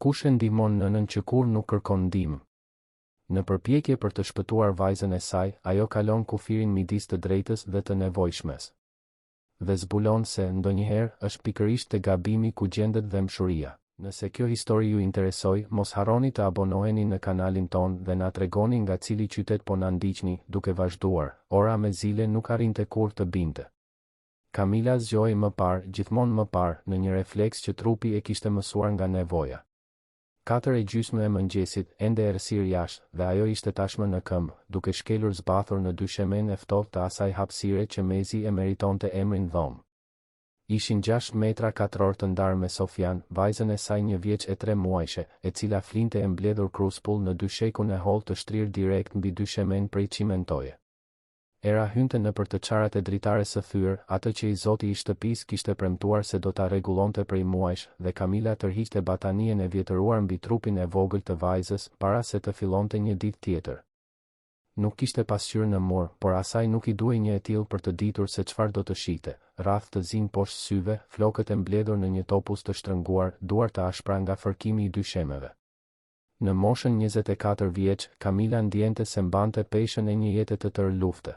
Kush e ndihmon nënën që kur nuk kërkon ndihmë? Në përpjekje për të shpëtuar vajzën e saj, ajo kalon kufirin midis të drejtës dhe të nevojshmes. Dhe zbulon se, ndonjëherë, është pikërisht te gabimi ku gjendet dëmshuria. Nëse kjo histori ju interesoj, mos harroni të abonoheni në kanalin ton dhe na tregoni nga cili qytet po na ndiqni, duke vazhduar. Ora me zile nuk arrinte kur të binte. Kamila zgjoi më parë, gjithmonë më parë, në një refleks që trupi e kishte mësuar nga nevoja. 4:30 e mëngjesit, ende errësir jashtë, dhe ajo ishte tashmë në këmbë, duke shkelur zbathur në dyshemen e ftohtë të asaj hapësire që mezi e meritonte emrin dhomë. Ishin 6 metra katror të ndarë me Sofian, vajzën e saj 1 vjeç e 3 muajshe, e cila flinte e mbledhur kruspull në dyshekun e hollë të shtrirë direkt mbi dyshemen prej çimentoje. Era hynte nëpër të çarat e dritares së thyrë, atë që i zoti i shtëpisë kishte premtuar se do ta rregullonte prej muajsh, dhe Kamila tërhiqte batanien e vjetëruar mbi trupin e vogël të vajzës, para se të fillonte një ditë tjetër. Nuk kishte pasqyrë në mur, por asaj nuk i duhej një e tillë për të ditur se çfarë do të shite. Rrath të zinj poshtë syve, flokët e mbledhur në një topuz të shtrënguar, duar të ashpra nga fërkimi i dyshemeve. Në moshën 24 vjeç, Kamila ndjente se mbante peshën e një jete të tërë lufte.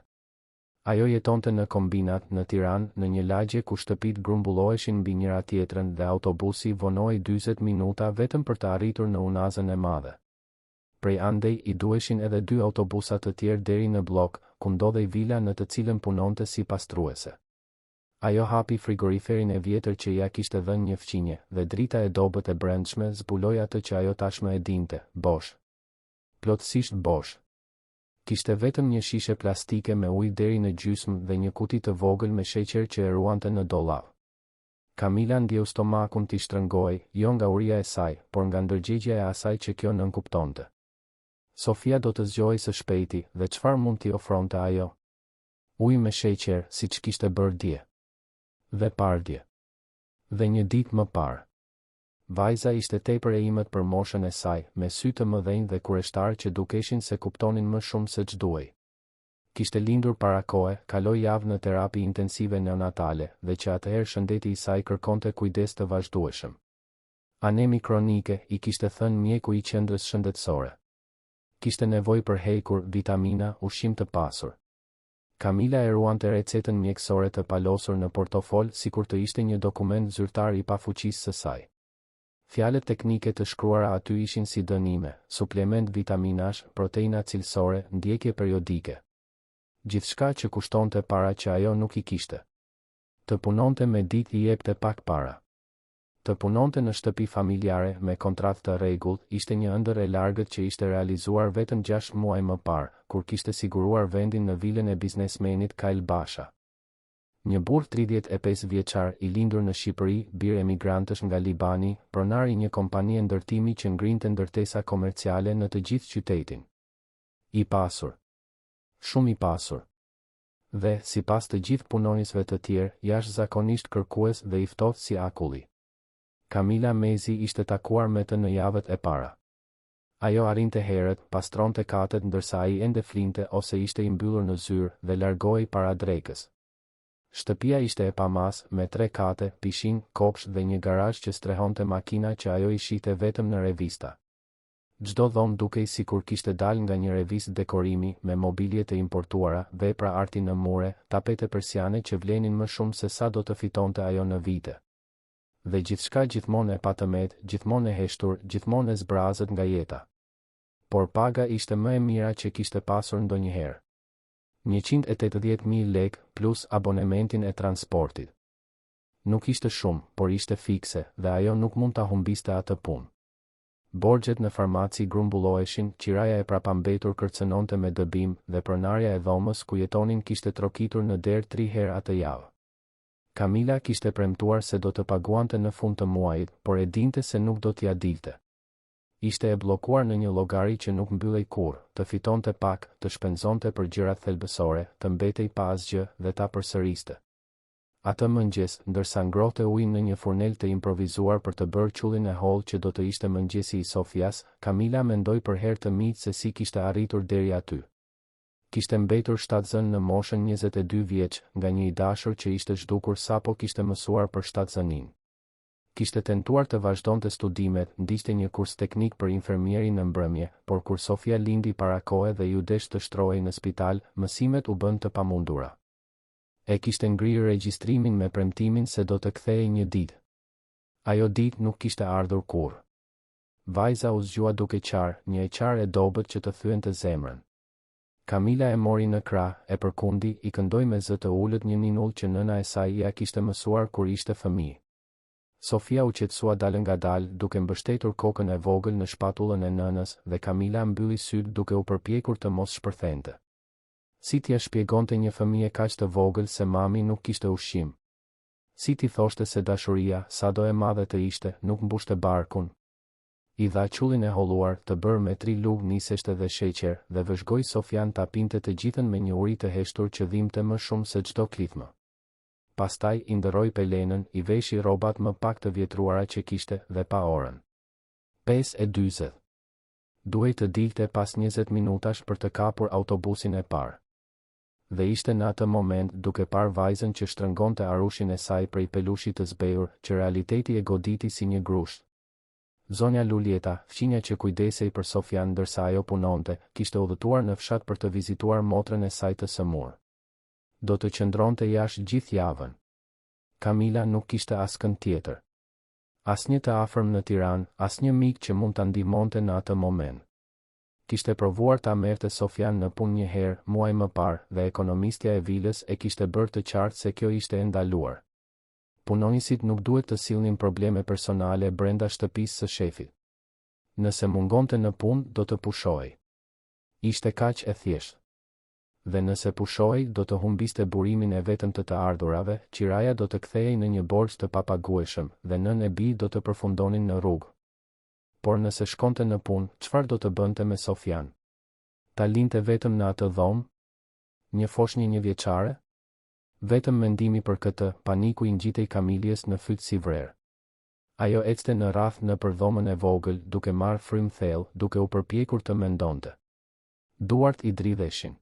Ajo jetonte në kombinat, në Tiranë, në një lagje ku shtëpitë grumbulloheshin mbi njëra tjetrën dhe autobusi vonoi 40 minuta vetëm për të arritur në Unazën e Madhe. Prej andej i duheshin edhe 2 autobusa të tjerë deri në blok, ku ndodhej vila në të cilën punonte si pastruese. Ajo hapi frigoriferin e vjetër që ja kishte dhënë një fqinje, dhe drita e dobët e brendshme zbuloi atë që ajo tashmë e dinte, bosh. Plotësisht bosh. Kishte vetëm një shishe plastike me ujë deri në gjysmë dhe një kuti të vogël me sheqer që e ruante në dollap. Kamila ndjeu stomakun t'i shtrëngoi, jo nga uria e saj, por nga ndërgjegjja e asaj që kjo nënkuptonte. Sofia do të zgjohej së shpejti, dhe çfarë mund t'i ofronte ajo? Ujë me sheqer, siç kishte bërë dje. Dhe pardje. Dhe një ditë më parë. Vajza ishte tepër e imët për moshën e saj, me sy të mëdhenj dhe kureshtar që dukeshin se kuptonin më shumë se ç'duhej. Kishte lindur para kohe, kaloi javë në terapi intensive neonatale, dhe që atëherë shëndeti i saj kërkonte kujdes të vazhdueshëm. Anemi kronike, i kishte thënë mjeku i qendrës shëndetësore. Kishte nevojë për hekur, vitamina, ushqim të pasur. Kamila e ruante recetën mjekësore të palosur në portofol sikur të ishte një dokument zyrtar i pafuqisë së saj. Fjalët teknike të shkruara aty ishin si dënime, suplement vitaminash, proteina cilësore, ndjekje periodike. Gjithçka që kushtonte para që ajo nuk i kishte. Të punonte me ditë i jepte pak para. Të punonte në shtëpi familjare me kontratë të rregullt, ishte një ëndër e largët që ishte realizuar vetëm 6 muaj më parë, kur kishte siguruar vendin në vilën e biznesmenit Kyle Basha. Një burr 35 vjeçar i lindur në Shqipëri, bir emigrantësh nga Libani, pronar i një kompanie ndërtimi që ngrinte ndërtesa komerciale në të gjithë qytetin. I pasur. Shumë i pasur. Dhe, sipas të gjithë punonisëve të tjerë, jashtëzakonisht kërkues dhe i ftohtë si akulli. Kamila Mezi ishte takuar me të në javët e para. Ajo arrinte herët, pastronte katet ndërsa ai ende flinte ose ishte i mbyllur në zyrë dhe largohej para drekës. Shtëpia ishte e pamas, me 3 kate, pishin, kopsh dhe një garazh që strehonte makina që ajo i shihte vetëm në revista. Çdo dhomë dukej sikur kishte dalë nga një revistë dekorimi, me mobilje të importuara, vepra arti në mure, tapete persiane që vlenin më shumë se sa do të fitonte ajo në vite. Dhe gjithçka gjithmonë e patëmet, gjithmonë e heshtur, gjithmonë e zbrazët nga jeta. Por paga ishte më e mira që kishte pasur ndonjëherë. 180.000 lekë plus abonementin e transportit. Nuk ishte shumë, por ishte fikse, dhe ajo nuk mund ta humbiste atë punë. Borxhet në farmaci grumbulloheshin, qiraja e prapambetur kërcënonte me dëbim, dhe pronarja e dhomës ku jetonin kishte trokitur në derë 3 herë atë javë. Kamila kishte premtuar se do të paguante në fund të muajit, por e dinte se nuk do t'ia dilte. Ishte e bllokuar në një llogari që nuk mbyllej kurrë, të fitonte pak, të shpenzonte për gjërat thelbësore, të mbetej pa asgjë dhe ta përsëriste. Atë mëngjes, ndërsa ngrohte ujin në një furnel të improvizuar për të bërë qullin e hollë që do të ishte mëngjesi i Sofias, Kamila mendoi për herë të mijtë se si kishte arritur deri aty. Kishte mbetur shtatzën në moshën 22 vjeç, nga një i dashur që ishte zhdukur sapo kishte mësuar për shtatzënin. Kishte tentuar të vazhdonte studimet, ndiqte një kurs teknik për infermieri në mbrëmje, por kur Sofia lindi para kohe dhe ju desh të shtrohej në spital, mësimet u bën të pamundura. E kishte ngrirë regjistrimin me premtimin se do të kthehej një ditë. Ajo ditë nuk kishte ardhur kurrë. Vajza u zgjua duke qarë, një e qarë e dobët që të thyente zemrën. Kamila e mori në krah, e përkundi, i këndoi me zë të ulët një ninull që nëna e saj ja kishte mësuar kur ishte fëmijë. Sofia u qetësua dalë ngadalë, duke mbështetur kokën e vogël në shpatullën e nënës, dhe Kamila mbylli sytë duke u përpjekur të mos shpërthente. Si t'ia shpjegonte një fëmijë kaq të vogël se mami nuk kishte ushqim? Si t'i thoshte se dashuria, sado e madhe të ishte, nuk mbushte barkun? I dha qullin e holluar, të bërë me 3 lugë niseshte dhe sheqer, dhe vëzhgoi Sofian ta pinte të gjithën me një uri të heshtur që dhimbte më shumë se çdo klithmë. Pastaj i ndërroi pelenën, i veshi rrobat më pak të vjetruara që kishte dhe pa orën. 5:40. Duhej të dilte pas 20 minutash për të kapur autobusin e parë. Dhe ishte në atë moment duke parë vajzën që shtrëngonte arushin e saj prej pelushit të zbehur, që realiteti e goditi si një grusht. Zonja Lulieta, fqinja që kujdesej për Sofian ndërsa ajo punonte, kishte udhëtuar në fshat për të vizituar motrën e saj të sëmurë. Do të qëndronte jashtë gjithë javën. Kamila nuk kishte askënd tjetër. Asnjë të afërm në Tiranë, asnjë mik që mund ta ndihmonte në atë moment. Kishte provuar ta merrte Sofian në punë një herë, muaj më parë, dhe ekonomistja e vilës e kishte bërë të qartë se kjo ishte e ndaluar. Punonjësit nuk duhet të sillnin probleme personale brenda shtëpisë së shefit. Nëse mungonte në punë, do të pushohej. Ishte kaq e thjeshtë. Dhe nëse pushohej, do të humbiste burimin e vetëm të ardhurave, qiraja do të kthehej në një borxh të papagueshëm, dhe nën e bij do të përfundonin në rrugë. Por nëse shkonte në punë, çfarë do të bënte me Sofian? Ta linte vetëm në atë dhomë? Një foshnjë 1 vjeçare? Vetëm mendimi për këtë, paniku i ngjitej Kamiljes në fytyrë si vrerë. Ajo ecte në rrath nëpër dhomën e vogël, duke marrë frymë thellë, duke u përpjekur të mendonte. Duart i dridheshin.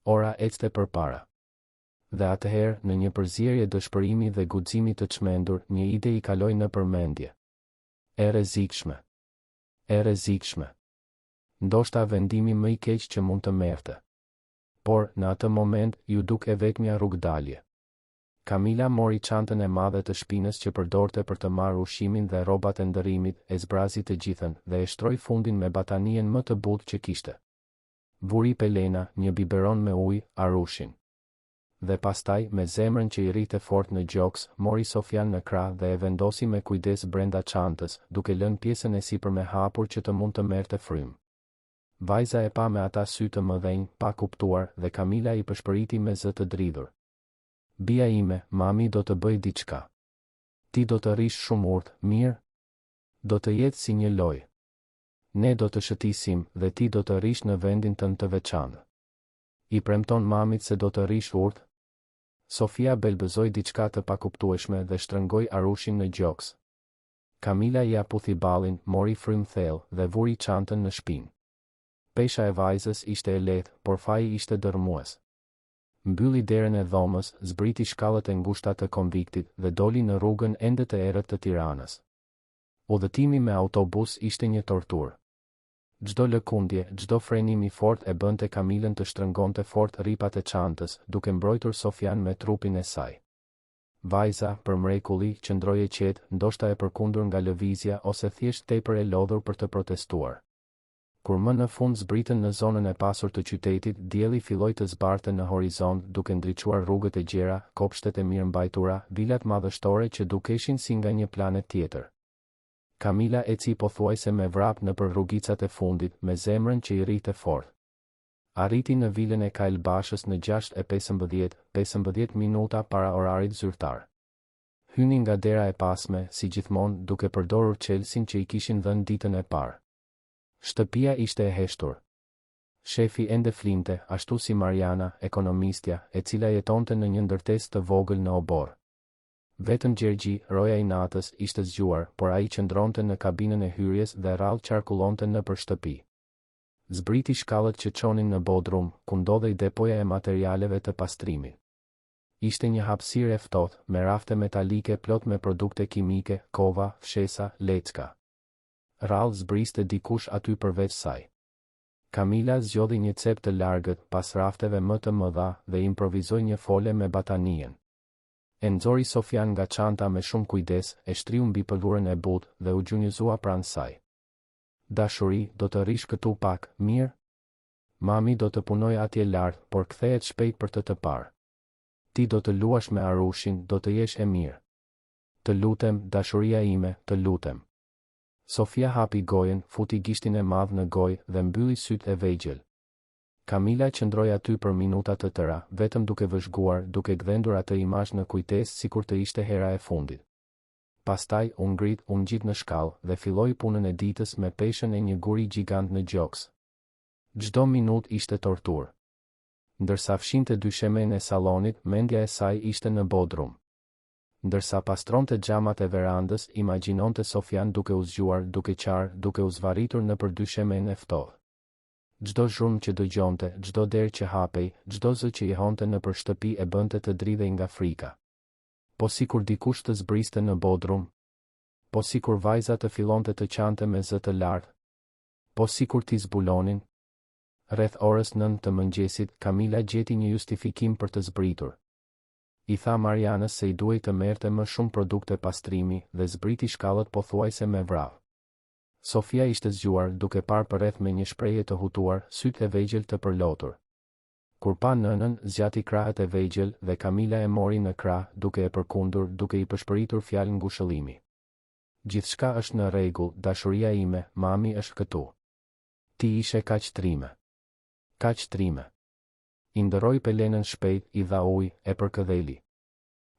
Ora ecte përpara. Dhe atëherë, në një përzierje dëshpërimi dhe guximi të çmendur, një ide i kaloi në përmendje. E rrezikshme. E rrezikshme. Ndoshta vendimi më i keq që mund të merrte. Por, në atë moment, ju duk e vetmja rrugdalje. Kamila mori çantën e madhe të shpinës që përdorte për të marrë ushqimin dhe rrobat e ndërrimit, e zbrazi të gjithën, dhe e shtroi fundin me batanien më të butë që kishte. Vuri pelena, një biberon me ujë, arushin. Dhe pastaj, me zemrën që i rrite fort në gjoks, mori Sofian në krah dhe e vendosi me kujdes brenda çantës, duke lënë pjesën e sipërme hapur që të mund të merrte frymë. Vajza e pa me ata sy të mëdhenj, pa kuptuar, dhe Kamila i përshpëriti me zë të dridhur. Bia ime, mami do të bëj diçka. Ti do të rish shumë urtë, mirë? Do të jetë si një lojë. Ne do të shëtisim, dhe ti do të rish në vendin tënd të veçantë. I premton mamit se do të rish urtë? Sofia belbëzoi diçka të pakuptueshme dhe shtrëngoi arushin në gjoks. Kamila ja puthi ballin, mori frymë thellë dhe vuri çantën në shpinë. Pesha e vajzës ishte e lehtë, por faji ishte dërmues. Mbylli derën e dhomës, zbriti shkallët e ngushta të konviktit dhe doli në rrugën ende të errët të Tiranës. Udhëtimi me autobus ishte një torturë. Çdo lëkundje, çdo frenim i fort e bënte Kamilën të shtrëngonte fort rripat e çantës, duke mbrojtur Sofian me trupin e saj. Vajza, për mrekulli, qëndroi e qetë, ndoshta e përkundur nga lëvizja ose thjesht tepër e lodhur për të protestuar. Kur më në fund zbritën në zonën e pasur të qytetit, dielli filloi të zbarte në horizont, duke ndriçuar rrugët e gjera, kopshtet e mirëmbajtura, vilat madhështore që dukeshin si nga një planet tjetër. Kamila eci pothuajse me vrap nëpër rrugicat e fundit, me zemrën që i rrite fort. Arriti në vilën e Kailbashës në 6:15 minuta para orarit zyrtar. Hyni nga dera e pasme, si gjithmonë, duke përdorur çelësin që i kishin dhënë ditën e parë. Shtëpia ishte e heshtur. Shefi ende flinte, ashtu si Mariana, ekonomistja, e cila jetonte në një ndërtesë të vogël në obor. Vetëm Gjergji, roja i natës, ishte zgjuar, por ai qëndronte në kabinën e hyrjes dhe rrallë qarkullonte nëpër shtëpi. Zbriti shkallët që çonin në bodrum, ku ndodhej depoja e materialeve të pastrimit. Ishte një hapësirë e ftohtë, me rafte metalike plot me produkte kimike, kova, fshesa, lecka. Rrallë zbriste dikush aty përveç saj. Kamila zgjodhi një cep të largët pas rafteve më të mëdha dhe improvizoi një fole me batanien. E nxori Sofian nga çanta me shumë kujdes, e shtriu mbi pëlhurën e butë dhe u gjunjëzua pranë saj. Dashuri, do të rish këtu pak, mirë? Mami do të punoj atje lart, por kthehet shpejt për të parë. Ti do të luash me Arushin, do të jesh e mirë. Të lutem, dashuria ime, të lutem. Sofia hapi gojen, futi gishtin e madh në gojë dhe mbylli sytë e vegjël. Kamila qëndroi aty për minuta të tëra, vetëm duke vëzhguar, duke gdhendur atë imazh në kujtesë sikur të ishte hera e fundit. Pastaj u ngrit, u ngjit në shkallë dhe filloi punën e ditës me peshën e një guri gjigant në gjoks. Çdo minutë ishte torturë. Ndërsa fshinte dyshemen e sallonit, mendja e saj ishte në bodrum. Ndërsa pastronte xhamat e verandës, imagjinonte Sofian duke u zgjuar, duke qarë, duke u zvarritur nëpër dyshemen e ftohtë. Çdo zhurmë që dëgjonte, çdo derë që hapej, çdo zë që i honte nëpër shtëpi e bënte të dridhej nga frika. Po sikur dikush të zbriste në bodrum. Po sikur vajza të fillonte të qante me zë të lartë. Po sikur t'i zbulonin. Rreth orës 9 të mëngjesit, Kamila gjeti një justifikim për të zbritur. I tha Marianës se i duhej të merrte më shumë produkte pastrimi dhe zbriti shkallët pothuajse me vrap. Sofia ishte zgjuar, duke parë përreth me një shprehje të hutuar, sytë e vegjël të përlotur. Kur pa nënën, zgjati krahët e vegjël dhe Kamila e mori në krah, duke e përkundur, duke i përshpëritur fjalë ngushëllimi. Gjithçka është në rregull, dashuria ime, mami është këtu. Ti ishe kaq trime. Kaq trime. I ndëroi pelenën shpejt, i dha ujë, e përkëdheli.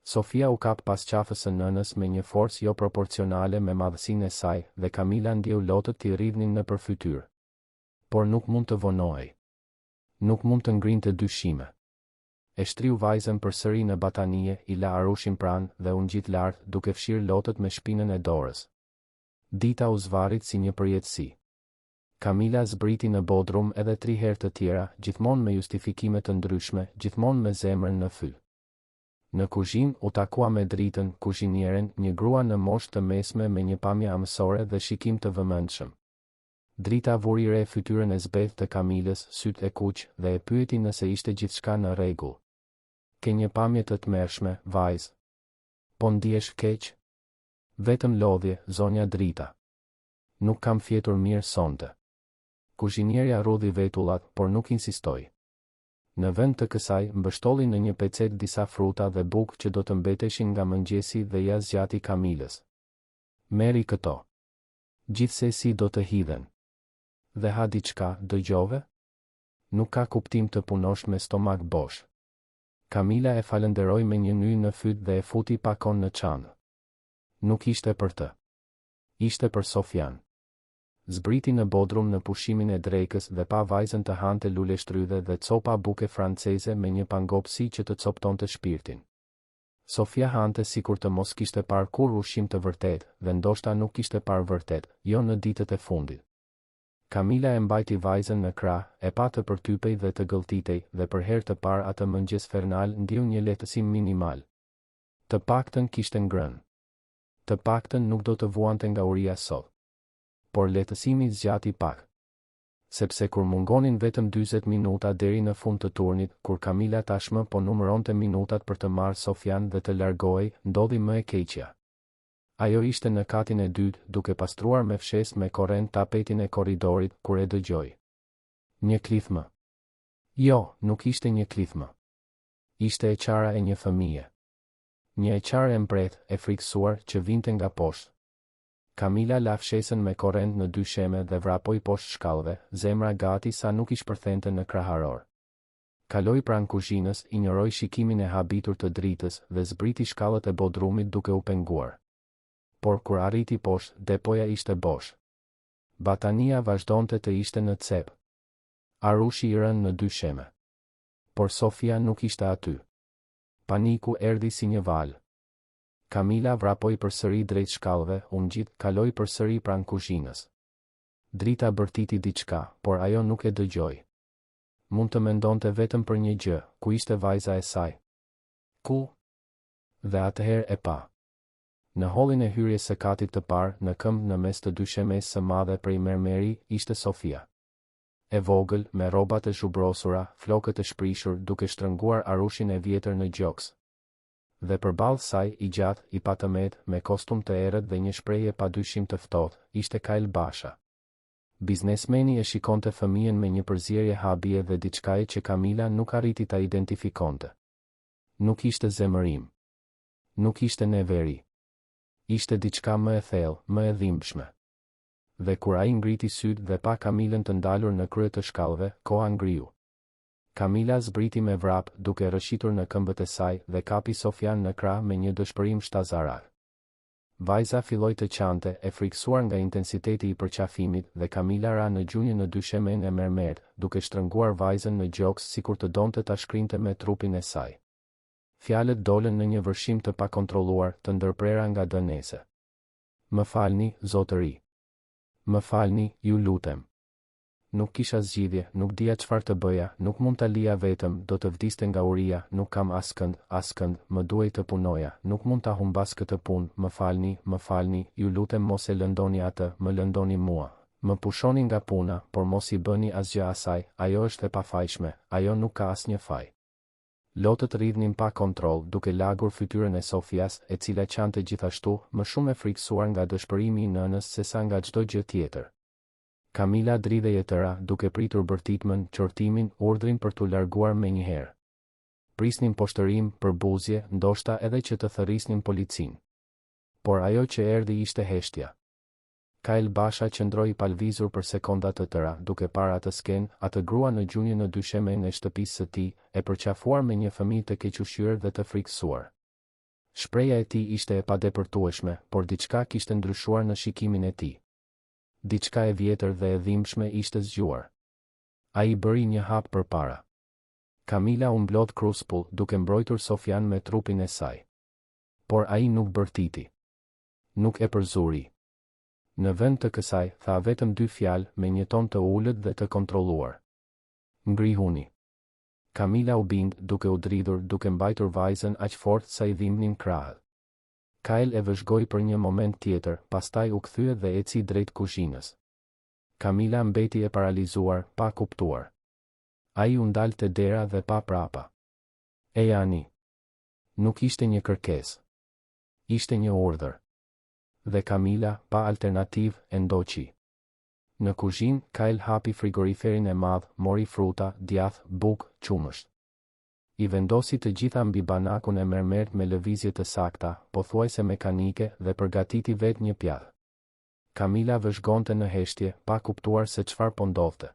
Sofia u kap pas qafës së nënës me një forcë jo proporcionale me madhësinë e saj dhe Kamila ndjeu lotët t'i rridhnin nëpër fytyrë. Por nuk mund të vonohej. Nuk mund të ngrinte dyshime. E shtriu vajzën përsëri në batanie, i la Arushin pranë dhe u ngjit lart, duke fshirë lotët me shpinën e dorës. Dita u zvarrit si një përjetësi. Kamila zbriti në bodrum edhe 3 herë të tjera, gjithmonë me justifikime të ndryshme, gjithmonë me zemrën në fyll. Në kuzhinë u takua me Dritën, kuzhinieren, një grua në moshë të mesme me një pamje amësore dhe shikim të vëmendshëm. Drita vuri re fytyrën e zbeth të Kamilës, sytë e kuq, dhe e pyeti nëse ishte gjithçka në rregull. Ke një pamje të tmerrshme, vajzë. Po ndihesh keq? Vetëm lodhje, zonja Drita. Nuk kam fjetur mirë sonte. Kuzhinierja rudhi vetullat, por nuk insistoi. Në vend të kësaj, mbështolli në një pecet disa fruta dhe bukë që do të mbeteshin nga mëngjesi dhe ja zgjati Kamilës. Merri këto. Gjithsesi do të hidhen. Dhe ha diçka, dëgjove? Nuk ka kuptim të punosh me stomak bosh. Kamila e falenderoi me një nyj në fyt dhe e futi pakon në çantë. Nuk ishte për të. Ishte për Sofian. Zbriti në bodrum në pushimin e drekës dhe pa vajzën të hante lule shtrydhe dhe copa buke franceze me një pangopsi që të coptonte shpirtin. Sofia hante sikur të mos kishte parë kur ushqim të vërtet dhe ndoshta nuk kishte parë vërtet, jo në ditët e fundit. Kamila e mbajti vajzën në krah, e pa të përtypej dhe të gëlltitej dhe për herë të parë atë mëngjes fernal ndjeu një lehtësim minimal. Të paktën kishte ngrënë. Të paktën nuk do të vuante nga uria sot. Por lehtësimi zgjati pak. Sepse kur mungonin vetëm 40 minuta deri në fund të turnit, kur Kamila tashmë po numëronte minutat për të marrë Sofian dhe të largohej, ndodhi më e keqja. Ajo ishte në katin e dytë, duke pastruar me fshesë me korrent tapetin e korridorit, kur e dëgjoi. Një klithmë. Jo, nuk ishte një klithmë. Ishte e qara e një fëmije. Një e qarë e mbret, e friksuar, që vinte nga poshtë. Kamila la fshesën me korrent në dysheme dhe vrapoi poshtë shkallëve, zemra gati sa nuk i shpërthente në kraharor. Kaloi pranë kuzhinës, injoroi shikimin e habitur të Dritës dhe zbriti shkallët e bodrumit duke u penguar. Por kur arriti poshtë, depoja ishte bosh. Batania vazhdonte të ishte në cep. Arushi i rënë në dysheme. Por Sofia nuk ishte aty. Paniku erdhi si një val. Kamila vrapoi përsëri drejt shkallëve, u ngjit, kaloi përsëri pranë kuzhinës. Drita bërtiti diçka, por ajo nuk e dëgjoi. Mund të mendonte vetëm për një gjë, ku ishte vajza e saj. Ku? Dhe atëherë e pa. Në hollin e hyrjes së katit të parë, në këmbë në mes të dy shemesë së madhe prej mermeri, ishte Sofia. E vogël, me rrobat e zhubrosura, flokët e shprishur, duke shtrënguar arushin e vjetër në gjoks. Dhe përballë saj, i gjatë, i patëmet, me kostum të errët dhe një shprehje padyshim të ftohtë, ishte Kyle Basha. Biznesmeni e shikonte fëmijën me një përzierje habie dhe diçkaje që Kamila nuk arriti ta identifikonte. Nuk ishte zemërim. Nuk ishte neveri. Ishte diçka më e thellë, më e dhimbshme. Dhe kur ai ngriti sytë dhe pa Kamilën të ndalur në krye të shkallëve, koha ngriu. Kamila zbriti me vrap, duke rëshitur në këmbët e saj dhe kapi Sofian në krah me një dëshpërim shtazarar. Vajza filloi të qante, e friksuar nga intensiteti i përqafimit, dhe Kamila ra në gjunjë në dyshemen e mermert, duke shtrënguar vajzën në gjoks sikur të donte ta shkrinte me trupin e saj. Fjalët dolën në një vërshim të pakontrolluar, të ndërprera nga dënese. Më falni, zotëri. Më falni, ju lutem. Nuk kisha zgjidhje, nuk dija çfarë të bëja, nuk mund ta lija vetëm, do të vdiste nga uria, nuk kam askënd, më duhej të punoja, nuk mund ta humbas këtë punë, më falni, ju lutem mos e lëndoni atë, më lëndoni mua. Më pushoni nga puna, por mos i bëni asgjë asaj, ajo është e pafajshme, ajo nuk ka asnjë faj. Lotët rridhnin pa kontroll, duke lagur fytyrën e Sofias, e cila qante gjithashtu, më shumë e friksuar nga dëshpërimi i nënës sesa nga çdo gjë tjetër. Kamila dridhej e tëra, duke pritur bërtitmën, qortimin, urdhrin për t'u larguar menjëherë. Prisnin poshtërim, përbuzje, ndoshta edhe që të thërrisnin policinë. Por ajo që erdhi ishte heshtja. Kyle Basha qëndroi i palvizur për sekonda të tëra, duke parë atë skenë, atë grua në gjunjë në dyshemen e shtëpisë së tij, e përqafuar me një fëmijë të kequshyer dhe të friksuar. Shpreha e tij ishte e padepërtueshme, por diçka kishte ndryshuar në shikimin e tij. Diçka e vjetër dhe e dhimbshme ishte zgjuar. Ai bëri një hap përpara. Kamila u mblodh kruspull, duke mbrojtur Sofian me trupin e saj. Por ai nuk bërtiti. Nuk e përzuri. Në vend të kësaj, tha vetëm 2 fjalë, me një ton të ulët dhe të kontrolluar. Ngrihuni. Kamila u bind, duke u dridhur, duke mbajtur vajzën aq fort sa i dhimbnin krahët. Kyle e vëzhgoi për një moment tjetër, pastaj u kthye dhe eci drejt kuzhinës. Kamila mbeti e paralizuar, pa kuptuar. Ai u ndal te dera dhe pa prapa. E jani. Nuk ishte një kërkesë. Ishte një urdhër. Dhe Kamila, pa alternativë, e ndoqi. Në kuzhinë, Kyle hapi frigoriferin e madh, mori fruta, djath, bukë, qumësht. I vendosi të gjitha mbi banakun e mermert me lëvizje të sakta, pothuajse mekanike, dhe përgatiti vetë një pjatë. Kamila vëzhgonte në heshtje, pa kuptuar se çfarë po ndodhte.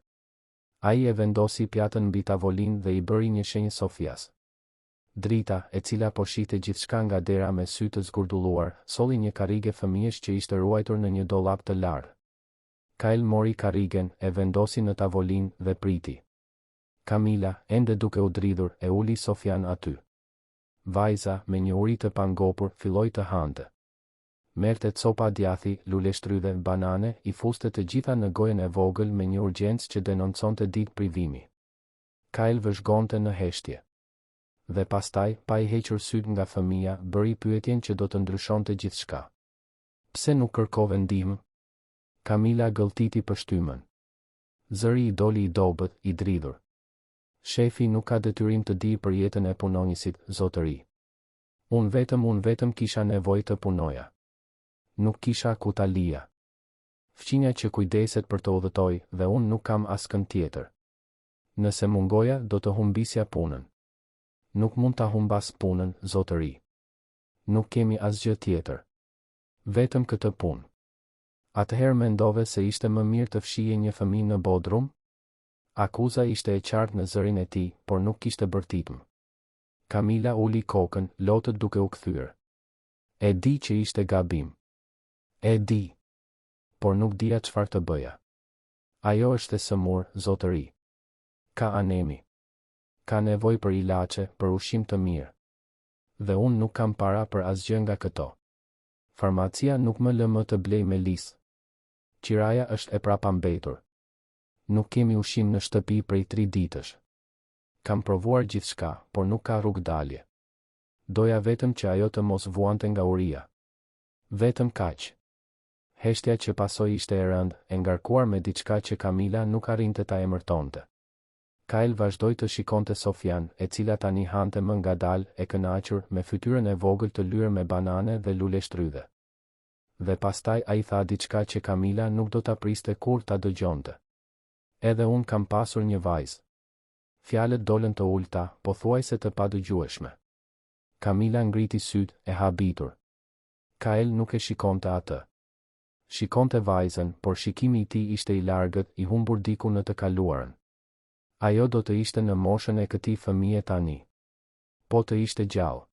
Ai e vendosi pjatën mbi tavolinë dhe i bëri një shenjë Sofias. Drita, e cila po shihte gjithçka nga dera me sy të zgurdulluar, solli një karrige fëmijësh që ishte ruajtur në një dollap të lartë. Kyle mori karrigen, e vendosi në tavolinë dhe priti. Kamila, ende duke u dridhur, e uli Sofian aty. Vajza, me një uri të pangopur, filloi të hante. Merrte copa djathi, lule shtrydhe, banane, i fuste të gjitha në gojën e vogël me një urgjencë që denonconte ditë privimi. Kyle vëzhgonte në heshtje. Dhe pastaj, pa i hequr sytë nga fëmia, bëri pyetjen që do të ndryshonte gjithçka. Pse nuk kërkove ndihmë? Kamila gëlltiti pështymën. Zëri i doli i dobët, i dridhur. Shefi nuk ka detyrim të di për jetën e punonjësit, zotëri. Unë vetëm kisha nevojë të punoja. Nuk kisha ku ta lija. Fqinja që kujdeset për të udhëtoj, dhe unë nuk kam askën tjetër. Nëse mungoja, do të humbisja punën. Nuk mund ta humbas punën, zotëri. Nuk kemi asgjë tjetër. Vetëm këtë punë. Atëherë mendove se ishte më mirë të fshije një fëmijë në bodrum? Akuza ishte e qartë në zërin e tij, por nuk kishte bërtitëm. Kamila uli kokën, lotët duke u kthyer. E di që ishte gabim. E di. Por nuk dija çfarë të bëja. Ajo është e sëmur, zotëri. Ka anemi. Ka nevojë për ilaçe, për ushqim të mirë. Dhe unë nuk kam para për asgjë nga këto. Farmacia nuk më lë më të blej me lisë. Qiraja është e prapambetur. Nuk kemi ushqim në shtëpi prej 3 ditësh. Kam provuar gjithçka, por nuk ka rrugë dalje. Doja vetëm që ajo të mos vuante nga uria. Vetëm kaq. Heshtja që pasoi ishte e rëndë, e ngarkuar me diçka që Kamila nuk arrinte ta emërtonte. Kyle vazhdoi të shikonte Sofian, e cila tani hante më ngadalë, e kënaqur, me fytyrën e vogël të lyer me banane dhe lule shtrydhe. Dhe pastaj ai tha diçka që Kamila nuk do ta priste kur ta dëgjonte. Edhe unë kam pasur një vajzë. Fjalët dolën të ulta, pothuajse të padëgjueshme. Kamila ngriti syt, e habitur. Kyle nuk e shikonte atë. Shikonte vajzën, por shikimi i tij ishte i largët, i humbur diku në të kaluarën. Ajo do të ishte në moshën e këtij fëmije tani. Po të ishte gjallë.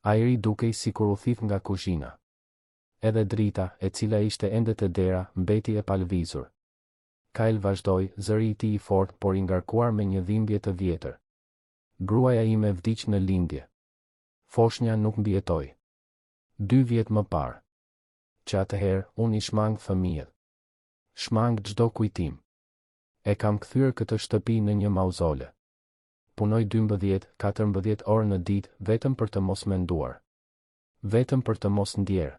Ajri dukej sikur u thith nga kuzhina. Edhe drita, e cila ishte ende te dera, mbeti e palvizur. Kyle vazhdoi, zëri i tij i fortë por i ngarkuar me një dhimbje të vjetër. Gruaja ime vdiq në lindje. Foshnja nuk mbijetoi. 2 vjet më parë. Që atëherë, unë i shmang fëmijët. Shmang çdo kujtim. E kam kthyer këtë shtëpi në një mauzole. Punoj 12-14 orë në ditë, vetëm për të mos menduar. Vetëm për të mos ndjerë.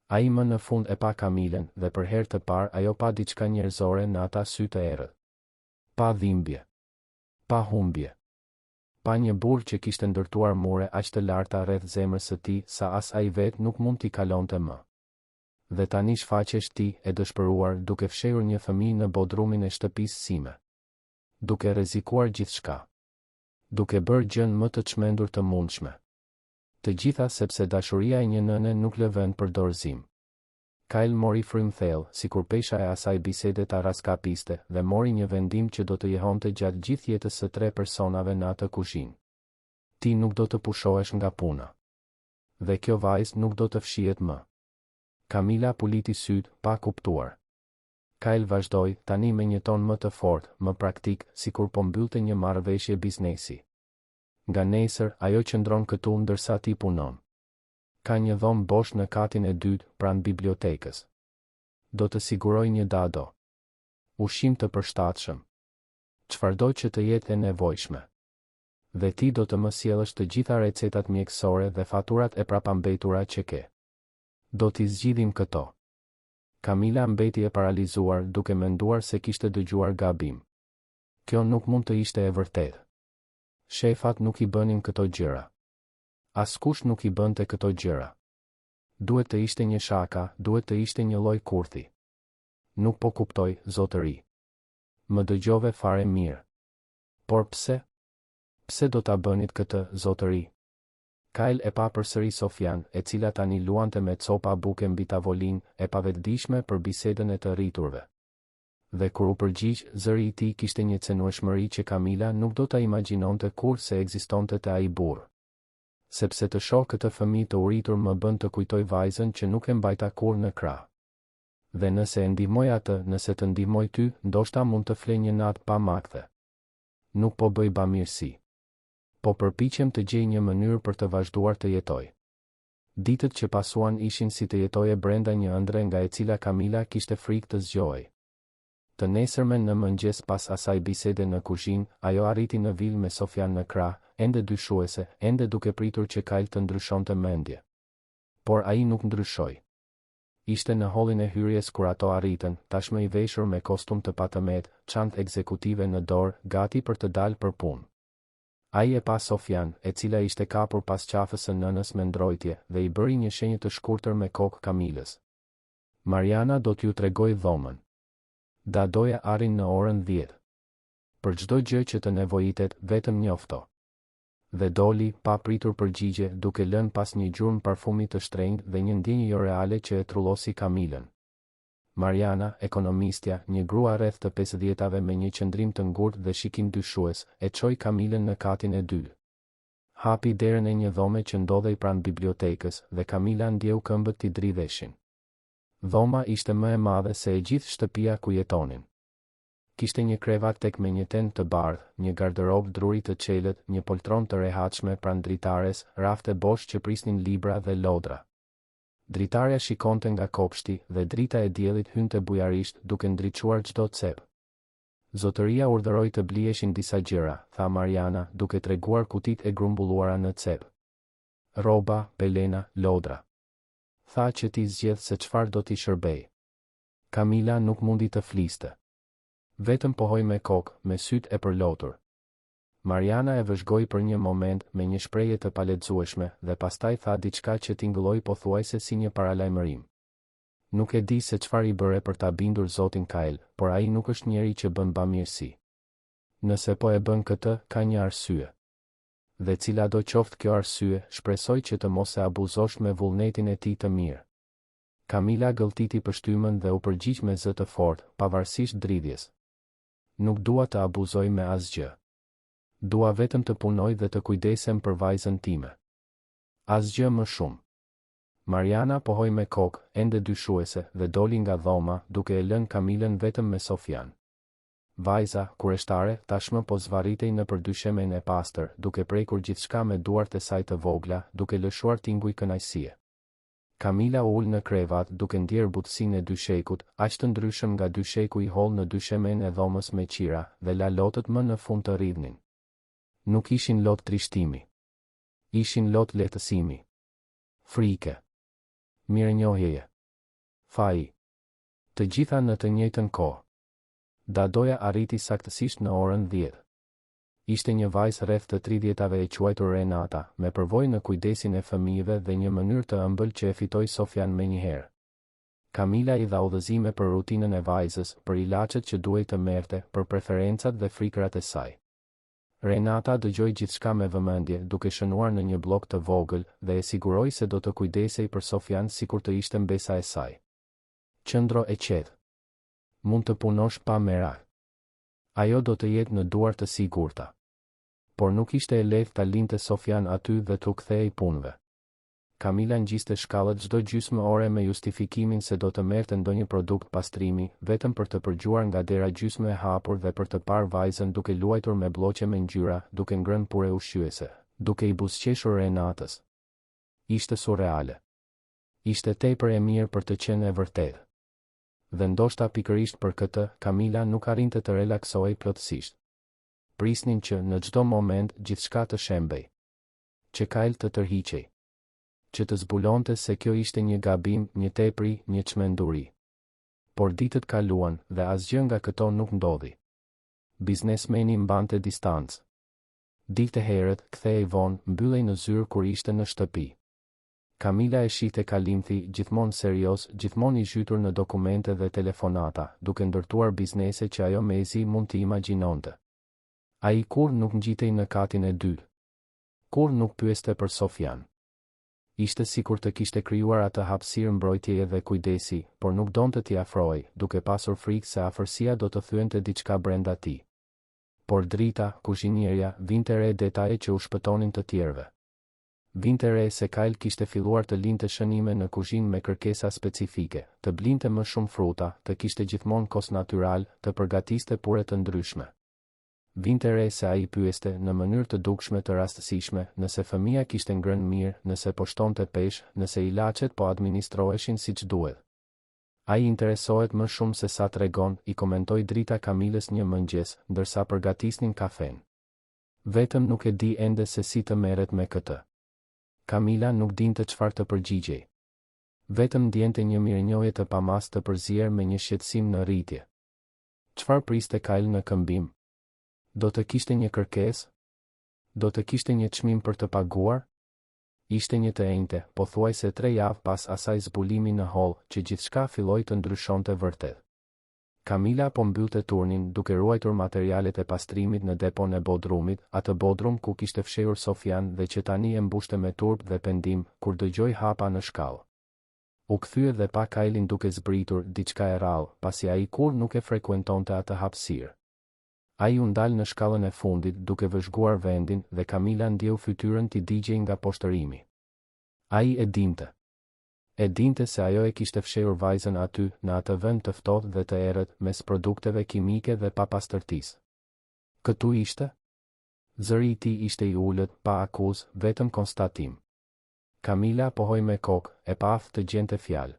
Ai më në fund e pa Kamilen, dhe për herë të parë ajo pa diçka njerëzore në ata sy të errët. Pa dhimbje. Pa humbje. Pa një burr që kishte ndërtuar mure aq të larta rreth zemrës së tij sa as ai vet nuk mund t'i kalonte më. Dhe tani shfaqesh ti, e dëshpëruar, duke fshehur një fëmijë në bodrumin e shtëpisë sime. Duke rrezikuar gjithçka. Duke bërë gjën më të çmendur të mundshme. Të gjitha sepse dashuria e një nëne nuk lë vend për dorëzim. Kyle mori frym thellë, sikur pesha e asaj bisede ta raskapiste, dhe mori një vendim që do të jehonte gjatë gjithë jetës së 3 personave në atë kuzhinë. Ti nuk do të pushohesh nga puna. Dhe kjo vajzë nuk do të fshihet më. Kamila puliti syt, pa kuptuar. Kyle vazhdoi, tani me një ton më të fortë, më praktik, sikur po mbyllte një marrëveshje biznesi. Nga nesër, ajo qëndron këtu ndërsa ti punon. Ka një dhomë bosh në katin e dytë, pranë bibliotekës. Do të siguroj një dado. Ushqim të përshtatshëm. Çfarëdo që të jetë e nevojshme. Dhe ti do të më sjellësh të gjitha recetat mjekësore dhe faturat e prapambetura që ke. Do t'i zgjidhim këto. Kamila mbeti e paralizuar, duke menduar se kishte dëgjuar gabim. Kjo nuk mund të ishte e vërtetë. Shefat nuk i bënin këto gjëra. Askush nuk i bënte këto gjëra. Duhet të ishte një shaka, duhet të ishte një lloj kurthi. Nuk po kuptoj, zotëri. Më dëgjove fare mirë. Por pse? Pse do ta bënit këtë, zotëri? Kyle e pa përsëri Sofian, e cila tani luante me copa buke mbi tavolinë, e pavetëdijshme për bisedën e të rriturve. Dhe kur u përgjigj, zëri i tij kishte një cenueshmëri që Kamila nuk do ta imagjinonte kur se ekzistonte te ai burr. Sepse të shoh këtë fëmijë të uritur më bën të kujtoj vajzën që nuk e mbajta kur në krah. Dhe nëse e ndihmoj atë, nëse të ndihmoj ty, ndoshta mund të flej një natë pa makthe. Nuk po bëj bamirësi. Po përpiqem të gjej një mënyrë për të vazhduar të jetoj. Ditët që pasuan ishin si të jetoje brenda një ëndre nga e cila Kamila kishte frikë të zgjohej. Të nesërmen në mëngjes pas asaj bisede në kuzhinë, ajo arriti në vilë me Sofian në krah, ende dyshuese, ende duke pritur që Kyle të ndryshonte mendje. Por ai nuk ndryshoi. Ishte në hollin e hyrjes kur ato arritën, tashmë i veshur me kostum të patëmet, çantë ekzekutive në dorë, gati për të dalë për punë. Ai e pa Sofian, e cila ishte kapur pas qafës së nënës me ndrojtje, dhe i bëri një shenjë të shkurtër me kokë Kamilës. Mariana do t'ju tregoj dhomën. Dadoja arrin në orën 10. Për çdo gjë që të nevojitet, vetëm njofto. Dhe doli, pa pritur përgjigje, duke lënë pas një gjurmë parfumi të shtrenjtë dhe një ndjenjë jo reale që e trullosi Kamilën. Mariana, ekonomistja, një grua rreth të 50-ave me një qëndrim të ngurtë dhe shikim dyshues, e çoi Kamilën në katin e dytë. Hapi derën e një dhome që ndodhej pranë bibliotekës dhe Kamila ndjeu këmbët t'i dridheshin. Dhoma ishte më e madhe se e gjithë shtëpia ku jetonin. Kishte një krevat tek me një tent të bardhë, një garderobë druri të çelët, një poltron të rehatshme pranë dritares, rafte bosh që prisnin libra dhe lodra. Dritarja shikonte nga kopshti dhe drita e diellit hynte bujarisht duke ndriçuar çdo cep. Zotëria urdhëroi të bliheshin disa gjëra, tha Mariana, duke treguar kutitë e grumbulluara në cep. Roba, pelena, lodra. Tha që ti zgjedh se çfarë do t'i shërbej. Kamila nuk mundi të fliste. Vetëm pohoj me kokë, me sytë e përlotur. Mariana e vëzhgoi për një moment me një shprehje të paletëzueshme dhe pastaj tha diçka që tingëlloi pothuajse si një paralajmërim. Nuk e di se çfarë i bëre për ta bindur zotin Kyle, por ai nuk është njeri që bën bamirësi. Nëse po e bën këtë, ka një arsye. Dhe cila do qoftë kjo arsye, shpresoj që të mos e abuzosh me vullnetin e tij të mirë. Kamila gëlltiti pështymën dhe u përgjigj me zë të fortë, pavarësisht dridhjes. Nuk dua të abuzoj me asgjë. Dua vetëm të punoj dhe të kujdesem për vajzën time. Asgjë më shumë. Mariana pohoi me kokë, ende dyshuese, dhe doli nga dhoma, duke e lënë Kamilën vetëm me Sofian. Vajza, kureshtare, tashmë po zvarritej në përdyshemen e pastër, duke prekur gjithçka me duart e saj të vogla, duke lëshuar tinguj kënaqësie. Kamila u ul në krevat duke ndjerë butësinë e dyshekut, aq të ndryshëm nga dysheku i holl në dyshemen e dhomës me qira, dhe la lotët më në fund të rridhnin. Nuk ishin lot trishtimi. Ishin lot lehtësimi. Frike. Mirënjohjeje. Faji. Të gjitha në të njëjtën kohë. Dadoja arriti saktësisht në orën 10. Ishte një vajzë rreth të 30-tave e quajtur Renata, me përvojë në kujdesin e fëmijëve dhe një mënyrë të ëmbël që e fitoi Sofian menjëherë. Kamila i dha udhëzime për rutinën e vajzës, për ilaçet që duhej të merrte, për preferencat dhe frikrat e saj. Renata dëgjoi gjithçka me vëmendje, duke shënuar në një blok të vogël, dhe e siguroi se do të kujdesej për Sofian sikur të ishte mbesa e saj. Qëndro e qetë. Mund të punosh pa merak. Ajo do të jetë në duar të sigurta. Por nuk ishte e lehtë ta linte Sofian aty dhe t'u kthehej punëve. Kamila ngjiste shkallët çdo gjysmë ore me justifikimin se do të merrte ndonjë produkt pastrimi, vetëm për të përgjuar nga dera gjysmë e hapur dhe për të parë vajzën duke luajtur me bloqe me ngjyra, duke ngrënë pure ushqyese, duke i buzëqeshur Renatës. Ishte surreale. Ishte tepër e mirë për të qenë e vërtetë. Dhe ndoshta pikërisht për këtë, Kamila nuk arrinte të relaksohej plotësisht. Prisnin që në çdo moment gjithçka të shembej. Që Kyle të tërhiqej. Që të zbulonte se kjo ishte një gabim, një tepri, një çmenduri. Por ditët kaluan dhe asgjë nga këto nuk ndodhi. Biznesmeni mbante distancë. Dilte herët, kthehej vonë, mbyllej në zyrë kur ishte në shtëpi. Kamila e shihte Kalimthi, gjithmonë serioz, gjithmonë i zhytur në dokumente dhe telefonata, duke ndërtuar biznese që ajo mezi mund t'i imagjinonte. Ai kur nuk ngjitej në katin e dytë. Kur nuk pyeste për Sofian. Ishte sikur të kishte krijuar atë hapësirë mbrojtjeje dhe kujdesi, por nuk donte t'i afrohej, duke pasur frikë se afërsia do të thyente diçka brenda tij. Por drita, kuzhinierja, vinte re detaje që u shpëtonin të tjerëve. Vinte re se Kyle kishte filluar të linte shënime në kuzhinë me kërkesa specifike, të blinte më shumë fruta, të kishte gjithmonë kos natyral, të përgatiste pure të ndryshme. Vinte re se ai pyeste në mënyrë të dukshme të rastësishme, nëse fëmia kishte ngrënë mirë, nëse po shtonte peshë, nëse ilaçet po administroheshin siç duhet. Ai interesohet më shumë se sa tregon, i komentoi drita Kamilës një mëngjes, ndërsa përgatisnin kafen. Vetëm nuk e di ende se si të merret me këtë. Kamila nuk dinte çfarë të përgjigjej. Vetëm ndjente një mirënjohje të pamas të përzier me një shqetësim në rritje. Çfarë priste Kyle në këmbim? Do të kishte një kërkesë? Do të kishte një çmim për të paguar? Ishte një të enjte, pothuajse 3 javë pas asaj zbulimi në hall, që gjithçka filloi të ndryshonte vërtet. Kamila po mbyllte turnin duke ruajtur materialet e pastrimit në depon e bodrumit, atë bodrum ku kishte fshehur Sofian dhe që tani e mbushte me turp dhe pendim, kur dëgjoi hapa në shkallë. U kthye dhe pa Kylin duke zbritur, diçka e rrallë, pasi ai kur nuk e frekuentonte atë hapësirë. Ai u ndal në shkallën e fundit duke vëzhguar vendin dhe Kamila ndjeu fytyrën t'i digjej nga poshtërimi. Ai e dinte. E dinte se ajo e kishte fshehur vajzën aty, në atë vend të ftohtë dhe të errët, mes produkteve kimike dhe pa pastërtisë. Këtu ishte? Zëri i tij ishte i ulët, pa akuzë, vetëm konstatim. Kamila pohoi me kokë, e pa aftë të gjente fjalë.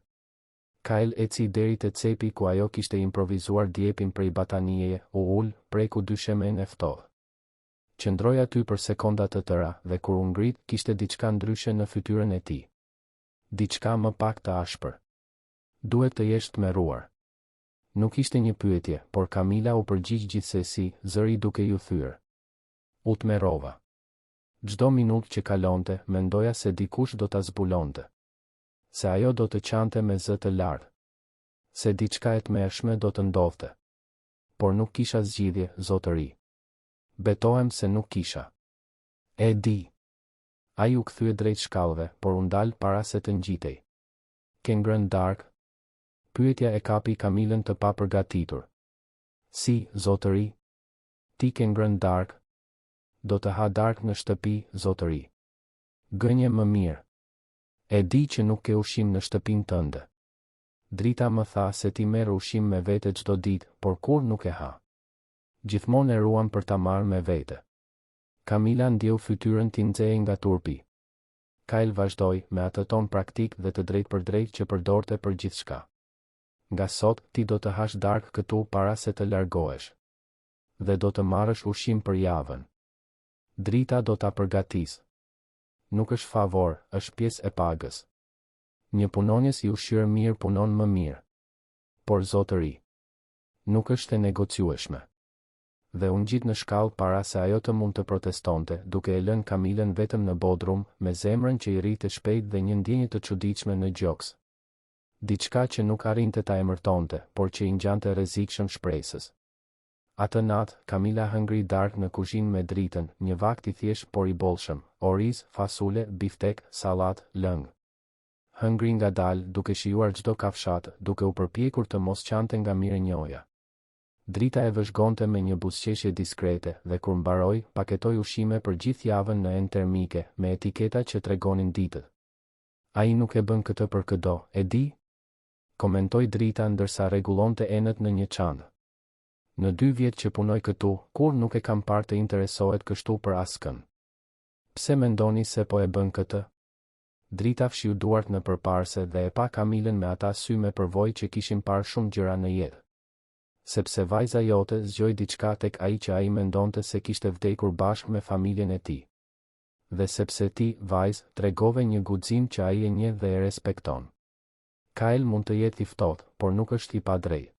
Kyle eci deri te cepi ku ajo kishte improvizuar djepin prej batanieje, u ul, preku dyshemen e ftohtë. Qëndroi aty për sekonda të tëra dhe kur u ngrit, kishte diçka ndryshe në fytyrën e tij. Diçka më pak të ashpër. Duhet të jesh tmerruar. Nuk ishte një pyetje, por Kamila u përgjigj gjithsesi, zëri duke ju thyer. U tmerrova. Çdo minutë që kalonte, mendoja se dikush do ta zbulonte. Se ajo do të qante me zë të lartë. Se diçka e tmerrshme do të ndodhte. Por nuk kisha zgjidhje, zotëri. Betohem se nuk kisha. E di. Ai u kthye drejt shkallëve, por u ndal para se të ngjitej. Ke ngrënë darkë? Pyetja e kapi Kamilën të papërgatitur. Si, zotëri? Ti ke ngrënë darkë? Do të ha darkë në shtëpi, zotëri. Gënje më mirë. E di që nuk ke ushqim në shtëpinë tënde. Drita më tha se ti merr ushqim me vete çdo ditë, por kur nuk e ha. Gjithmonë e ruan për ta marrë me vete. Kamila ndjeu fytyrën ti nxehej nga turpi. Kyle vazhdoi me atë ton praktik dhe të drejtë për drejtë që përdorte për gjithçka. Nga sot ti do të hash darkë këtu para se të largohesh. Dhe do të marrësh ushqim për javën. Drita do ta përgatis. Nuk është favor, është pjesë e pagës. Një punonjes i ushqyer mirë punon më mirë. Por zotëri, nuk është e negociueshme. Dhe unë gjit në shkallë para se ajo të mund të protestonte, duke e lënë Kamilën vetëm në bodrum, me zemrën që i rritë shpejt dhe një ndjenjë të çuditshme në gjoks. Diçka që nuk arrinte ta emërtonte, por që i ngjante rrezikshëm shpresës. Atë natë, Kamila hëngri darkë në kuzhinë me dritën, një vakt i thjesht por i bollshëm, oriz, fasule, biftek, sallat, lëng. Hëngri ngadalë, duke shijuar çdo kafshat, duke u përpjekur të mos qante nga mirënjohja. Drita e vëzhgonte me një buzëqeshje diskrete dhe kur mbaroi, paketoi ushqime për gjithë javën në enë termike, me etiketa që tregonin ditët. Ai nuk e bën këtë për këdo, e di? Komentoi Drita ndërsa rregullonte enët në një çantë. Në 2 vjet që punoj këtu, kur nuk e kam parë të interesohet kështu për askën. Pse mendoni se po e bën këtë? Drita fshiu duart në përparse dhe e pa Kamilën me ata sy me përvojë që kishin parë shumë gjëra në jetë. Sepse vajza jote zgjoi diçka tek ai që ai mendonte se kishte vdekur bashkë me familjen e tij. Dhe sepse ti, vajzë, tregove një guxim që ai e njeh dhe e respekton. Kyle mund të jetë i ftohtë, por nuk është i padrejtë.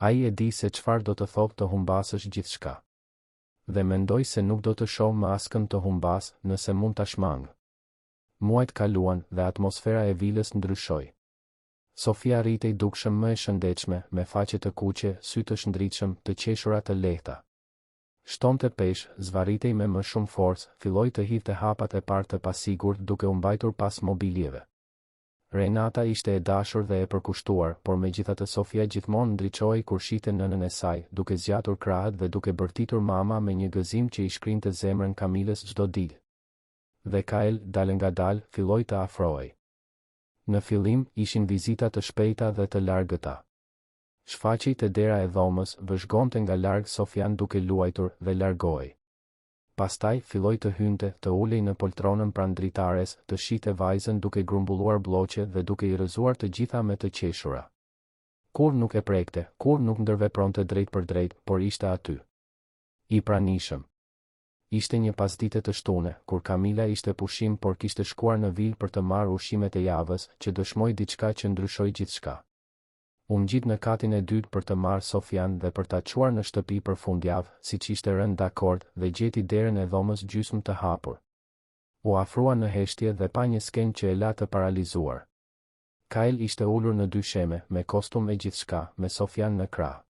Ai e di se çfarë do të thotë të humbasësh gjithçka. Dhe mendoj se nuk do të shoh më askën të humbas nëse mund ta shmang. Muajt kaluan dhe atmosfera e vilës ndryshoi. Sofia rritej dukshëm më e shëndetshme, me faqe të kuqe, sy të shndritshëm, të qeshura të lehta. Shtonte peshë, zvarritej me më shumë forcë, filloi të hidhte hapat e parë të pasigurt duke u mbajtur pas mobiljeve. Renata ishte e dashur dhe e përkushtuar, por megjithatë Sofia gjithmonë ndriçoi kur shihte nënën e saj, duke zgjatur krahët dhe duke bërtitur mama me një gëzim që i shkrinte zemrën Kamilës çdo ditë. Dhe Kyle, dalë ngadalë, filloi të afrohej. Në fillim, ishin vizita të shpejta dhe të largëta. Shfaqej te dera e dhomës, vëzhgonte nga larg Sofian duke luajtur dhe largohej. Pastaj filloi të hynte, të ulej në poltronën pranë dritares, të shihte vajzën duke grumbulluar bloqe dhe duke i rrëzuar të gjitha me të qeshura. Kur nuk e prekte, kur nuk ndërvepronte drejt për drejt, por ishte aty. I pranishëm. Ishte një pasdite të shtune, kur Kamila ishte pushim por kishte shkuar në vilë për të marrë ushqimet e javës, që dëshmoi diçka që ndryshoi gjithçka. U ngjit në katin e dytë për të marrë Sofian dhe për ta çuar në shtëpi për fundjavë, siç ishte rënë dakord, dhe gjeti derën e dhomës gjysmë të hapur. U afrua në heshtje dhe pa një skenë që e la të paralizuar. Kyle ishte ulur në dysheme, me kostum e gjithçka, me Sofian në krah.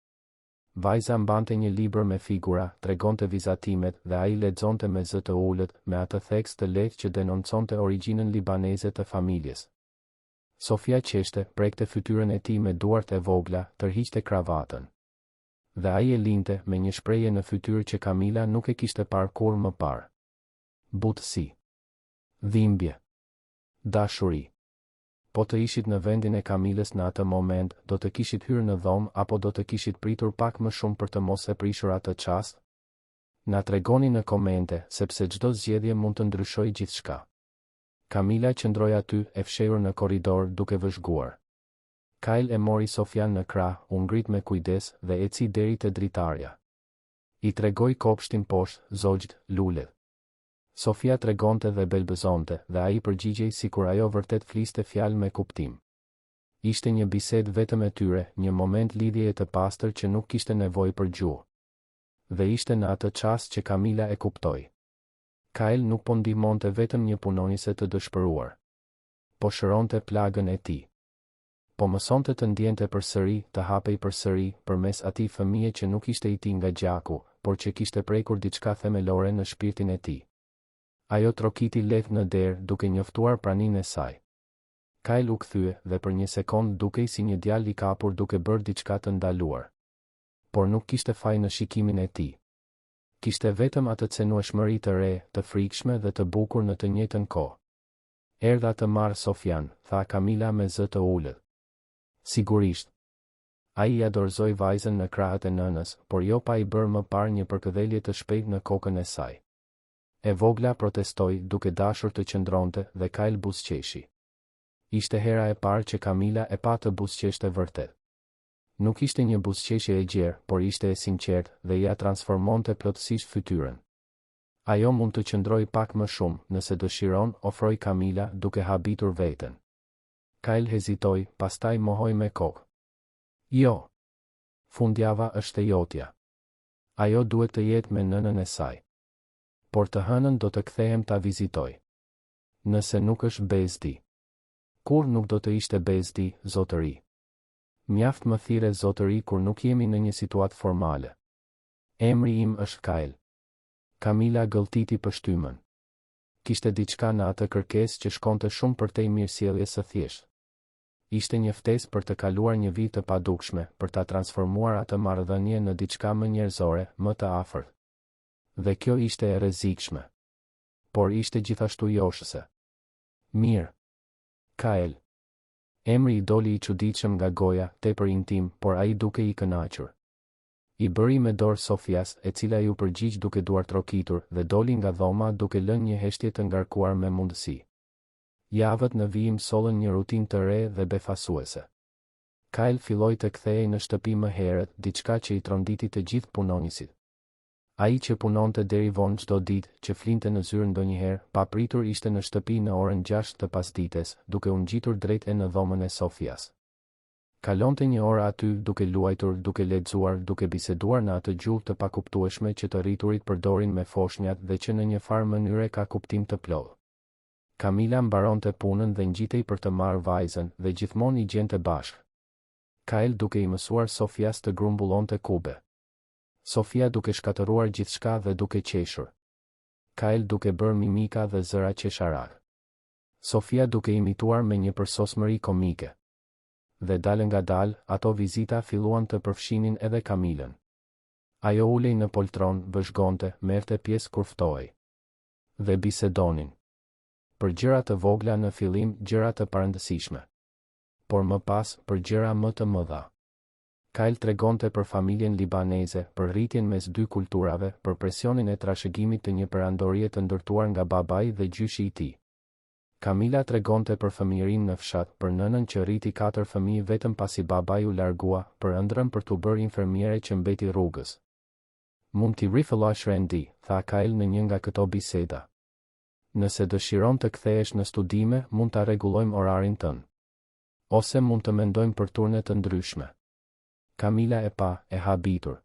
Vajza mbante një libër me figura, tregonte vizatimet dhe ai lexonte me zë të ulët, me atë theks të lehtë që denonconte origjinën libaneze të familjes. Sofia qeshte, prekte fytyrën e tij me duart e vogla, tërhiqte kravatën. Dhe ai e linte me një shprehje në fytyrë që Kamila nuk e kishte parë kurrë më parë. Butësi. Dhimbje. Dashuri. Po të ishit në vendin e Kamilës në atë moment, do të kishit hyrë në dhomë apo do të kishit pritur pak më shumë për të mos e prishur atë çast? Na tregoni në komente, sepse çdo zgjedhje mund të ndryshojë gjithçka. Kamila qëndroi aty, e fshehur në korridor, duke vëzhguar. Kyle e mori Sofian në krah, u ngrit me kujdes dhe eci deri te dritarja. I tregoj kopshtin poshtë, zogjt, lulet. Sofia tregonte dhe belbëzonte, dhe ai përgjigjej sikur ajo vërtet fliste fjalë me kuptim. Ishte një bisedë vetëm e tyre, një moment lidhjeje të pastër që nuk kishte nevojë për gjuhë. Dhe ishte në atë çast që Kamila e kuptoi. Kyle nuk po ndihmonte vetëm një punonjëse të dëshpëruar. Po shëronte plagën e tij. Po mësonte të ndjente përsëri, të hapej përsëri, përmes atij fëmije që nuk ishte i tij nga gjaku, por që kishte prekur diçka themelore në shpirtin e tij. Ajo trokiti lehtë në derë, duke njoftuar praninë e saj. Kyle u kthye dhe për një sekond dukej si një djalë i kapur duke bërë diçka të ndaluar. Por nuk kishte faj në shikimin e tij. Kishte vetëm atë cenueshmëri të re, të frikshme dhe të bukur në të njëjtën kohë. Erdha të marrë Sofian, tha Kamila me zë të ulët. Sigurisht. Ai ja dorëzoi vajzën në krahët e nënës, por jo pa i bërë më parë një përkëdhelje të shpejtë në kokën e saj. E vogla protestoi, duke dashur të qëndronte, dhe Kyle buzëqeshi. Ishte hera e parë që Kamila e pa të buzëqeshte vërtet. Nuk ishte një buzëqeshje e gjerë, por ishte e sinqertë dhe ja transformonte plotësisht fytyrën. Ajo mund të qëndroj pak më shumë, nëse dëshiron, ofroi Kamila, duke habitur veten. Kyle hezitoi, pastaj mohoi me kokë. Jo. Fundjava është e jotja. Ajo duhet të jetë me nënën e saj. Por të hënën do të kthehem ta vizitoj. Nëse nuk është bezdi. Kur nuk do të ishte bezdi, zotëri. Mjaft më thirre zotëri kur nuk jemi në një situatë formale. Emri im është Kyle. Kamila gëlltiti pështymën. Kishte diçka në atë kërkesë që shkonte shumë përtej mirësjelljes së thjeshtë. Ishte një ftesë për të kaluar një vit të padukshme, për ta transformuar atë marrëdhënie në diçka më njerëzore, më të afërt. Dhe kjo ishte e rrezikshme. Por ishte gjithashtu joshëse. Mirë. Kyle. Emri i doli i çuditshëm nga goja, tepër intim, por ai duke i kënaqur. I bëri me dorë Sofias, e cila ju përgjigj duke duar trokitur, dhe doli nga dhoma duke lënë një heshtje të ngarkuar me mundësi. Javët në vijim sollën një rutinë të re dhe befasuese. Kyle filloi të kthehej në shtëpi më herët, diçka që i tronditi të gjithë punonjësit. Ai që punonte deri vonë çdo ditë, që flinte në zyrë ndonjëherë, papritur ishte në shtëpi në orën 6 të pasdites, duke u ngjitur drejt në dhomën e Sofias. Kalonte një orë aty, duke luajtur, duke lexuar, duke biseduar në atë gjuhë të pakuptueshme që të rriturit përdorin me foshnjat dhe që në një farë mënyre ka kuptim të plotë. Kamila mbaronte punën dhe ngjitej për të marrë vajzën, dhe gjithmonë i gjente bashkë. Kyle duke i mësuar Sofias të grumbullonte kube. Sofia duke shkatëruar gjithçka dhe duke qeshur. Kyle duke bërë mimika dhe zëra qesharak. Sofia duke imituar me një përsosmëri komike. Dhe dalë nga dalë, ato vizita filluan të përfshinin edhe Kamilën. Ajo ulej në poltron, vëzhgonte, merrte pjesë kur ftohej. Dhe bisedonin. Për gjëra të vogla në fillim, gjëra të parëndësishme. Por më pas, për gjëra më të mëdha. Kyle tregonte për familjen libaneze, për rritjen mes dy kulturave, për presionin e trashëgimit të një perandorie të ndërtuar nga babai dhe gjyshi i tij. Kamila tregonte për fëmijërinë në fshat, për nënën që rriti 4 fëmijë vetëm pasi babai u largua, për ëndrrën për t'u bërë infermiere që mbeti rrugës. Mund t'i rifillosh rendi, tha Kyle në një nga këto biseda. Nëse dëshiron të kthehesh në studime, mund ta rregullojmë orarin tënd. Ose mund të mendojmë për turne të ndryshme. Kamila e pa, e habitur.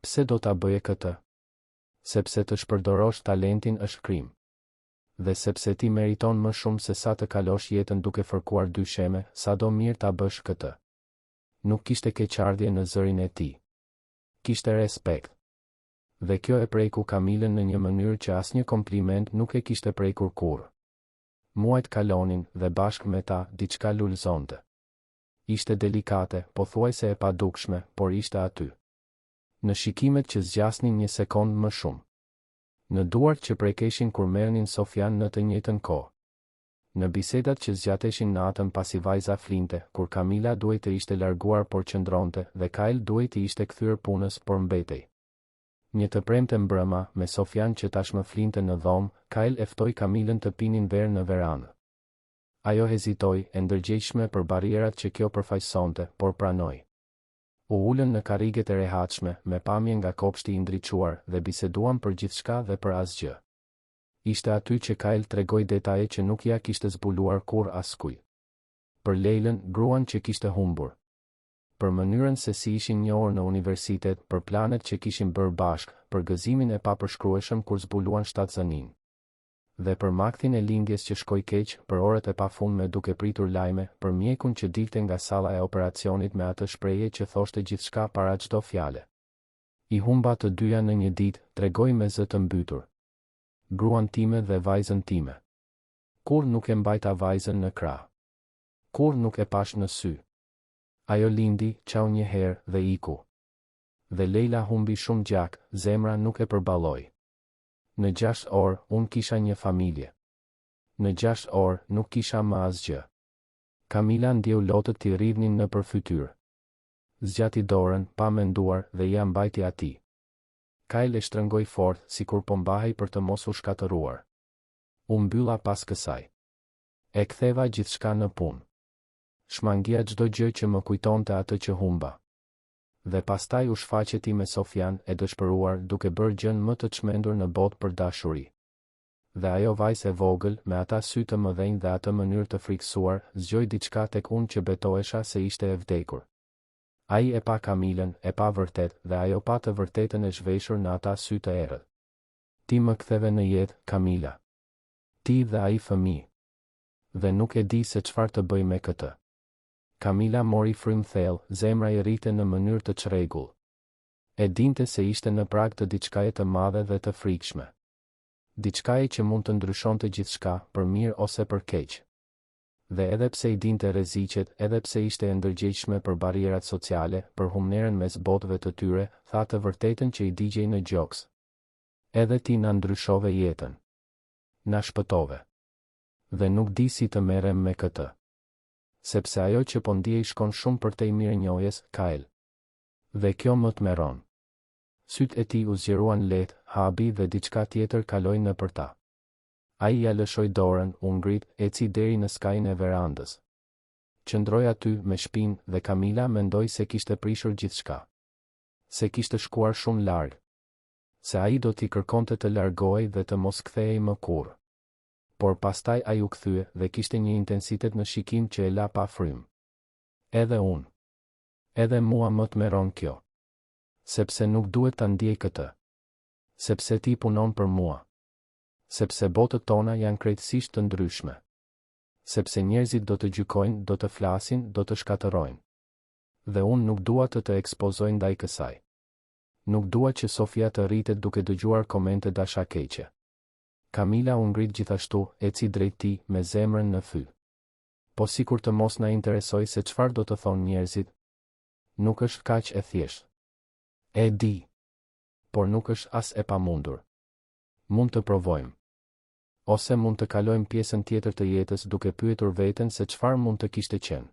Pse do ta bëje këtë? Sepse të shpërdorosh talentin është krim. Dhe sepse ti meriton më shumë se sa të kalosh jetën duke fërkuar dysheme, sa do mirë ta bësh këtë. Nuk kishte keqardhje në zërin e tij. Kishte respekt. Dhe kjo e preku Kamilën në një mënyrë që asnjë kompliment nuk e kishte prekur kurrë. Muajt kalonin dhe bashkë me ta diçka lulëzonte. Ishte delikate, pothuajse e padukshme, por ishte aty. Në shikimet që zgjasnin një sekond më shumë. Në duart që prekeshin kur merrnin Sofian në të njëjtën kohë. Në bisedat që zgjateshin natën pasi vajza flinte, kur Kamila duhej të ishte larguar por qëndronte, dhe Kyle duhej të ishte kthyer punës por mbetej. Një të premte mbrëma, me Sofian që tashmë flinte në dhomë, Kyle e ftoi Kamilën të pinin verë në verandë. Ajo hezitoi, e ndërgjegjshme për barierat që kjo përfaqësonte, por pranoi. U ulën në karriget e rehatshme, me pamje nga kopshti i ndriçuar, dhe biseduan për gjithçka dhe për asgjë. Ishte aty që Kyle tregoi detaje që nuk ja kishte zbuluar kur askujt. Për Leilën, gruan që kishte humbur. Për mënyrën se si ishin njohur në universitet, për planet që kishin bërë bashkë, për gëzimin e papërshkrueshëm kur zbuluan shtatzanin. Dhe për makthin e lindjes që shkoi keq, për orët e pafundme duke pritur lajme, për mjekun që dilte nga salla e operacionit me atë shprehje që thoshte gjithçka para çdo fjale. I humba të dyja në një ditë, tregoi me zë të mbytur. Gruan time dhe vajzën time. Kur nuk e mbajta vajzën në krah. Kur nuk e pash në sy. Ajo lindi, qau një herë dhe iku. Dhe Leila humbi shumë gjak, zemra nuk e përballoi. Në 6 orë, unë kisha një familje. Në 6 orë, nuk kisha më asgjë. Kamila ndjeu lotët t'i rrivnin në përfytyrë. Zgjati dorën, pa menduar, dhe ja mbajti atij. Kyle e shtrëngoi fort, sikur po mbahej për të mos u shkatëruar. U mbylla pas kësaj. E ktheva gjithçka në punë. Shmangia çdo gjë që më kujtonte atë që humba. Dhe pastaj u shfaqe ti me Sofian, e dëshpëruar, duke bërë gjën më të çmendur në botë për dashuri. Dhe ajo vajzë e vogël, me ata sy të mëdhenj dhe atë mënyrë të friksuar, zgjoi diçka tek unë që betohesha se ishte e vdekur. Ai e pa Kamilën, e pa vërtet, dhe ajo pa të vërtetën e zhveshur në ata sy të errët. Ti më ktheve në jetë, Kamila. Ti dhe ai fëmijë. Dhe nuk e di se çfarë të bëj me këtë. Kamila mori frym thellë, zemra i rrite në mënyrë të çrregull. E dinte se ishte në prag të diçkaje të madhe dhe të frikshme. Diçkaje që mund të ndryshonte gjithçka, për mirë ose për keq. Dhe edhe pse i dinte rreziqet, edhe pse ishte e ndërgjegjshme për barrierat sociale, për humnerën mes botëve të tyre, tha të vërtetën që i digjej në gjoks. Edhe ti na ndryshove jetën. Na shpëtove. Dhe nuk di si të merrem me këtë. Sepse ajo që po ndiej shkon shumë për te i mirënjohjes, Kyle. Dhe kjo më të meron. Sytë e tij u zgjeruan lehtë, habi dhe diçka tjetër kaloi nëpër ta. Ai ja lëshoi dorën, u ngrit, eci deri në skajin e verandës. Qëndroi aty me shpinë dhe Kamila mendoi se kishte prishur gjithçka. Se kishte shkuar shumë larg. Se ai do t'i kërkonte të largohej dhe të mos kthehej më kurrë. Por pastaj ai u kthye dhe kishte një intensitet në shikim që e la pa frym. Edhe unë. Edhe mua më të meron kjo. Sepse nuk duhet ta ndiej këtë. Sepse ti punon për mua. Sepse botët tona janë krejtësisht të ndryshme. Sepse njerëzit do të gjykojnë, do të flasin, do të shkatërrojnë. Dhe unë nuk dua të ekspozoj ndaj kësaj. Nuk dua që Sofia të rritet duke dëgjuar komente dashakeqe. Kamila u ngrit gjithashtu, eci drejt tij me zemrën në fy. Po sikur të mos na interesoj se çfarë do të thonë njerëzit. Nuk është kaq e thjeshtë. E di. Por nuk është as e pamundur. Mund të provojmë. Ose mund të kalojmë pjesën tjetër të jetës duke pyetur veten se çfarë mund të kishte qenë.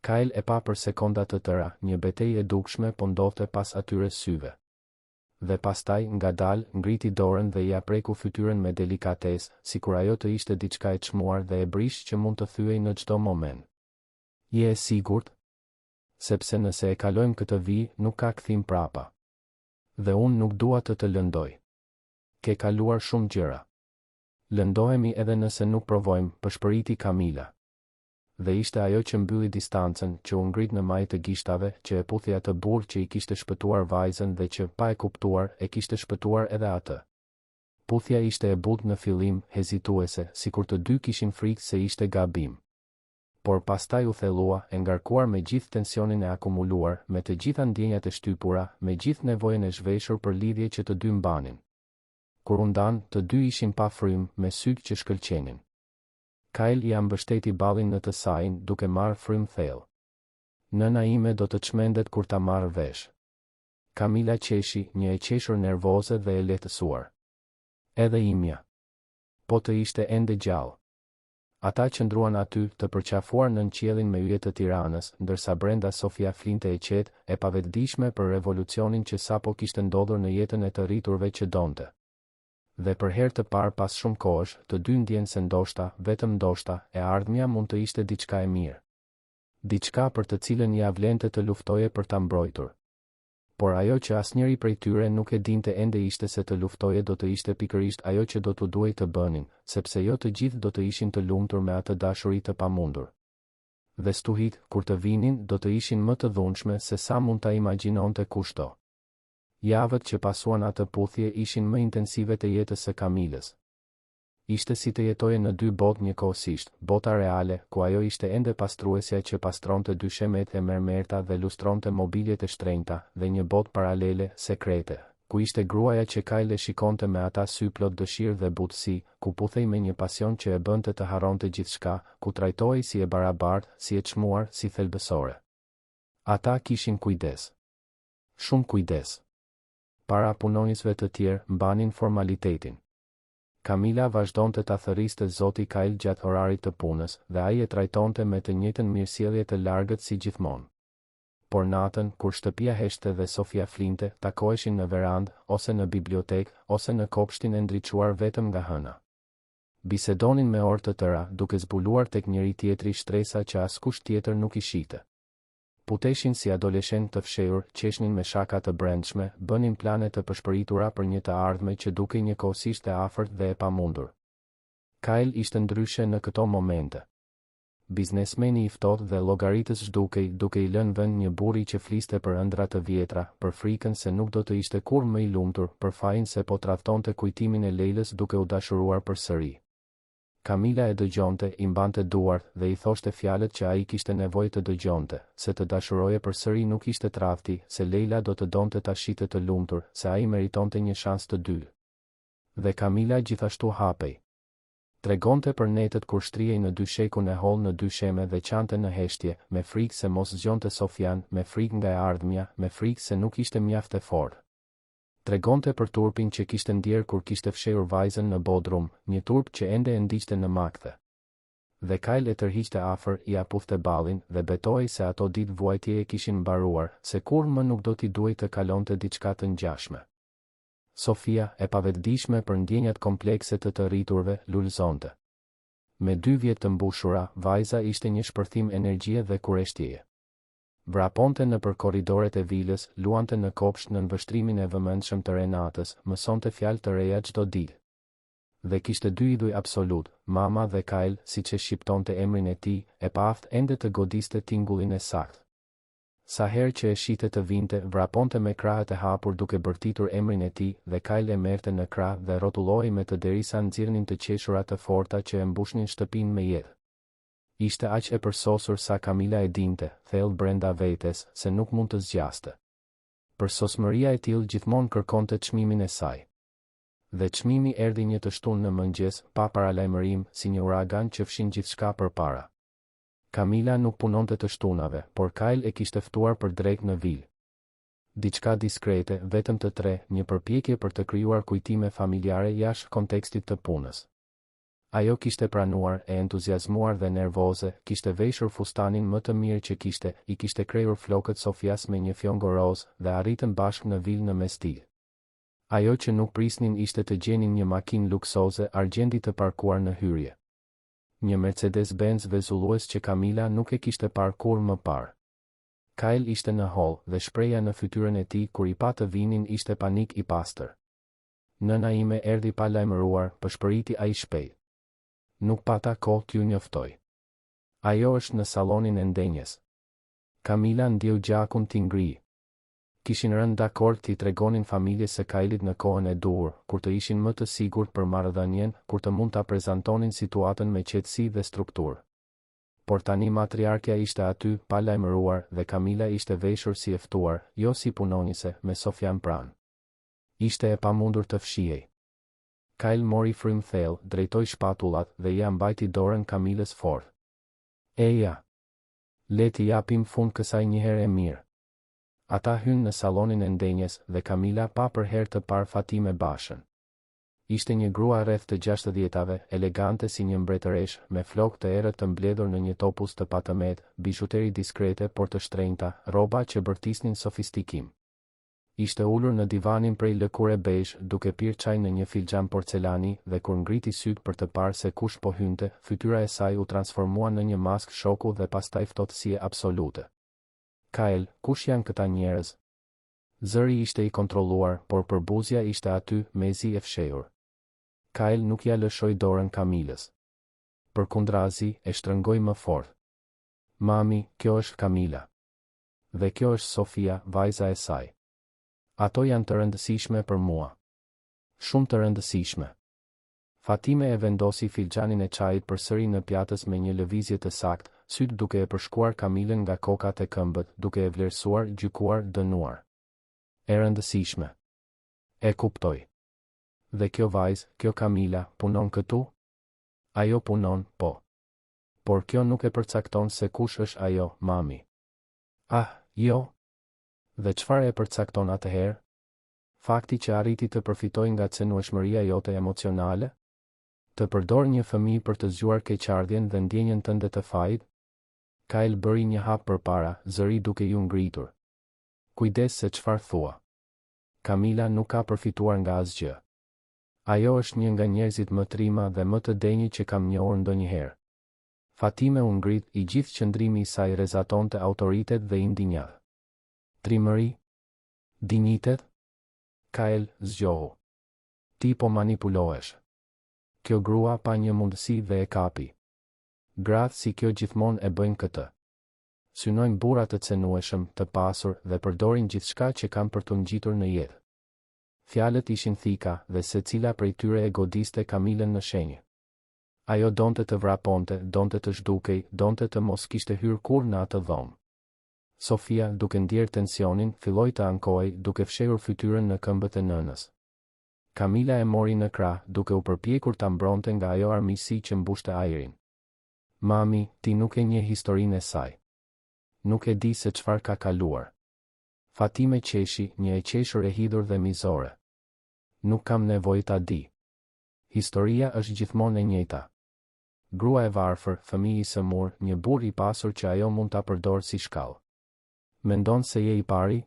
Kyle e pa për sekonda të tëra, një betejë e dukshme po ndodhte pas atyre syve. Dhe pastaj, ngadalë, ngriti dorën dhe ja preku fytyrën me delikatesë, sikur ajo të ishte diçka e çmuar dhe e brish që mund të thyej në çdo moment. Je e sigurt? Sepse nëse e kalojmë këtë vijë, nuk ka kthim prapa. Dhe unë nuk dua të lëndoj. Ke kaluar shumë gjëra. Lëndohemi edhe nëse nuk provojmë, përshpëriti Kamila. Dhe ishte ajo që mbylli distancën, që u ngrit në majë të gishtave, që e puthi atë burr që i kishte shpëtuar vajzën dhe që, pa e kuptuar, e kishte shpëtuar edhe atë. Puthja ishte e butë në fillim, hezituese, sikur të dy kishin frikë se ishte gabim. Por pastaj u thellua, e ngarkuar me gjithë tensionin e akumuluar, me të gjitha ndjenjat e shtypura, me gjithë nevojën e zhveshur për lidhje që të dy mbanin. Kur u ndan, të dy ishin pa frym, me sytë që shkëlqenin. Kyle ja mbështeti ballin në të sajin, duke marrë frym thellë. Nëna ime do të çmendet kur ta marrë vesh. Kamila qeshi, një e qeshur nervoze dhe e lehtësuar. Edhe imja. Po të ishte ende gjallë. Ata qëndruan aty, të përqafuar nën qiellin me yje të Tiranës, ndërsa brenda Sofia flinte e qetë, e pavetdijshme për revolucionin që sapo kishte ndodhur në jetën e të rriturve që donte. Dhe për herë të parë pas shumë kohësh, të dy ndjenë se ndoshta, vetëm ndoshta, e ardhmja mund të ishte diçka e mirë. Diçka për të cilën ia vlente të luftoje për ta mbrojtur. Por ajo që asnjëri prej tyre nuk e dinte ende ishte se të luftoje do të ishte pikërisht ajo që do t'u duhej të bënin, sepse jo të gjithë do të ishin të lumtur me atë dashuri të pamundur. Dhe stuhit, kur të vinin, do të ishin më të dhunshme se sa mund ta imagjinonte kushto. Javët që pasuan atë puthje ishin më intensive të jetës së Kamilës. Ishte si të jetoje në dy botë njëkohësisht, bota reale, ku ajo ishte ende pastruesja që pastronte dyshemet e mermerta dhe lustronte mobiljet e shtrenjta, dhe një botë paralele, sekrete, ku ishte gruaja që Kyle e shikonte me ata sy plot dëshirë dhe butësi, ku puthej me një pasion që e bënte të harronte gjithçka, ku trajtohej si e barabartë, si e çmuar, si thelbësore. Ata kishin kujdes. Shumë kujdes. Para punonjësve të tjerë mbanin formalitetin. Kamila vazhdonte ta thërriste zoti Kyle gjatë orarit të punës dhe ai e trajtonte me të njëjtën mirësjellje të largët si gjithmonë. Por natën, kur shtëpia heshte dhe Sofia flinte, takoheshin në verandë, ose në bibliotekë, ose në kopshtin e ndriçuar vetëm nga hëna. Bisedonin me orë të tëra, duke zbuluar tek njëri tjetri shtresa që askush tjetër nuk i shite. Puteshin si adoleshentë të fshehur, qeshnin me shaka të brendshme, bënin plane të përshpëritura për një të ardhme që dukej njëkohësisht e afërt dhe e pamundur. Kyle ishte ndryshe në këto momente. Biznesmeni i ftohtë dhe llogaritës zhdukej, duke i lënë vend një burri që fliste për ëndra të vjetra, për frikën se nuk do të ishte kurrë më i lumtur, për fajin se po tradhtonte kujtimin e Leilës duke u dashuruar përsëri. Kamila e dëgjonte, i mbante duart dhe i thoshte fjalët që ai kishte nevojë të dëgjonte, se të dashuroje përsëri nuk ishte tradhti, se Leila do të donte ta shite të lumtur, se ai meritonte një shans të dytë. Dhe Kamila gjithashtu hapej. Tregonte për netët kur shtrihej në dyshekun e holl në dysheme dhe qante në heshtje, me frikë se mos zgjonte Sofian, me frikë nga e ardhmja, me frikë se nuk ishte mjaft e fortë. Tregonte për turpin që kishte ndjer kur kishte fshehur vajzën në bodrum, një turp që ende e ndiqte në makthe. Dhe Kyle e tërhiqte afër, i aputhte ballin dhe betoi se ato ditë vuajtjeje kishin mbaruar, se kurrë më nuk do t'i duhej të kalonte diçka të ngjashme. Sofia, e pavetdijshme për ndjenjat komplekse të rriturve, lulëzonte. Me 2 vjet të mbushura, vajza ishte një shpërthim energjie dhe kureshtjeje. Vraponte nëpër korridoret e vilës, luante në kopsht në nënvështrimin e vëmendshëm të Renatës, mësonte fjalë të reja çdo ditë. Dhe kishte 2 idhuj absolut, mama dhe Kyle, siç e shqiptonte emrin e tij, e paaft ende të godiste tingullin e saktë. Sa herë që e shite të vinte, vraponte me krahët e hapur duke bërtitur emrin e tij, dhe Kyle e merrte në krah dhe rrotullohej me të derisa nxirrnin të qeshura të forta që e mbushnin shtëpinë me jetë. Ishte aq e përsosur sa Kamila e dinte, thellë brenda vetes, se nuk mund të zgjaste. Përsosmëria e tillë gjithmonë kërkonte çmimin e saj. Dhe çmimi erdhi një të shtunë në mëngjes, pa paralajmërim, si një uragan që fshin gjithçka përpara. Kamila nuk punonte të shtunave, por Kyle e kishte ftuar për drek në vilë. Diçka diskrete, vetëm të tre, një përpjekje për të krijuar kujtime familjare jashtë kontekstit të punës. Ajo kishte pranuar, e entuziazmuar dhe nervoze, kishte veshur fustanin më të mirë që kishte, i kishte krejur flokët Sofias me një fjongo roz dhe arritën bashkë në vilë në mesdit. Ajo që nuk prisnin ishte të gjenin një makinë luksoze argjendi të parkuar në hyrje. Një Mercedes-Benz vezullues që Kamila nuk e kishte parë kurrë më parë. Kyle ishte në hol dhe shpreha në fytyrën e tij kur i pa të vinin ishte panik i pastër. Nëna ime erdhi pa lajmëruar, përshpëriti ai shpejt. Nuk pata kohë t'ju njoftoj. Ajo është në sallonin e ndenjes. Kamila ndjeu gjakun t'i ngri. Kishin rënë dakord t'i tregonin familjes së Kylit në kohën e duhur, kur të ishin më të sigurt për marrëdhënien, kur të mund ta prezantonin situatën me qetësi dhe strukturë. Por tani matriarkja ishte aty, pa lajmëruar, dhe Kamila ishte veshur si e ftuar, jo si punonjëse, me Sofian pranë. Ishte e pamundur të fshihej. Kyle mori frym thellë, drejtoi shpatullat dhe ja mbajti dorën Kamilës fort. Eja, le t'i japim fund kësaj një herë e mirë. Ata hynë në sallonin e ndenjes dhe Kamila pa për herë të parë Fatime Bashën. Ishte një grua rreth të 60-tave, elegante si një mbretëresh, me flokë të errët të mbledhur në një topuz të patëmet, bizhuteri diskrete por të shtrenjta, rroba që bërtisnin sofistikim. Ishte ulur në divanin prej lëkure bejsh, duke pirë çaj në një filxhan porcelani, dhe kur ngriti syt për të parë se kush po hynte, fytyra e saj u transformua në një maskë shoku dhe pastaj ftohtësie absolute. Kyle, kush janë këta njerëz? Zëri ishte i kontrolluar, por përbuzja ishte aty, mezi e fshehur. Kyle nuk ja lëshoi dorën Camilës. Përkundrazi, e shtrëngoi më fort. Mami, kjo është Camila. Dhe kjo është Sofia, vajza e saj. Ato janë të rëndësishme për mua. Shumë të rëndësishme. Fatime e vendosi filxhanin e çajit përsëri në pjatës me një lëvizje të saktë, syt duke e përshkuar Camilën nga kokat e këmbët, duke e vlerësuar, gjykuar, dënuar. E rëndësishme. E kuptoj. Dhe kjo vajzë, kjo Camila, punon këtu? Ajo punon, po. Por kjo nuk e përcakton se kush është ajo, mami. Ah, jo. Dhe çfarë e përcakton atëherë? Fakti që arriti të përfitoj nga cenueshmëria jote emocionale? Të përdor një fëmijë për të zgjuar keqardhjen dhe ndjenjen tënde të fajit? Kyle bëri një hap përpara, zëri duke ju ngritur. Kujdes se çfarë thua. Camila nuk ka përfituar nga asgjë. Ajo është një nga njerëzit më të rima dhe më të denjë që kam njohur ndonjëherë. Fatime u ngrit, i gjithë qëndrimi i saj rrezatonte autoritet dhe indinjad. Trimëri? Dinjitet? Kyle, zgjohu. Ti po manipulohesh. Kjo grua pa një mundësi dhe e kapi. Gratë si kjo gjithmonë e bëjnë këtë. Synojnë burra të cenueshëm, të pasur dhe përdorin gjithçka që kanë për të ngjitur në jetë. Fjalët ishin thika dhe secila prej tyre e godiste Camilën në shenjë. Ajo donte të vraponte, donte të zhdukej, donte të mos kishte hyrë kurrë në atë dhomë. Sofia, duke ndjerë tensionin, filloi të ankohej, duke fshehur fytyrën në këmbët e nënës. Camila e mori në krah, duke u përpjekur ta mbronte nga ajo armiqësi që mbushte ajrin. Mami, ti nuk e njeh historinë e saj. Nuk e di se çfarë ka kaluar. Fatime qeshi, një e qeshur e hidhur dhe mizore. Nuk kam nevojë ta di. Historia është gjithmonë e njëjta. Grua e varfër, fëmijë i sëmur, një burr i pasur që ajo mund ta përdorë si shkallë. Mendon se je i pari?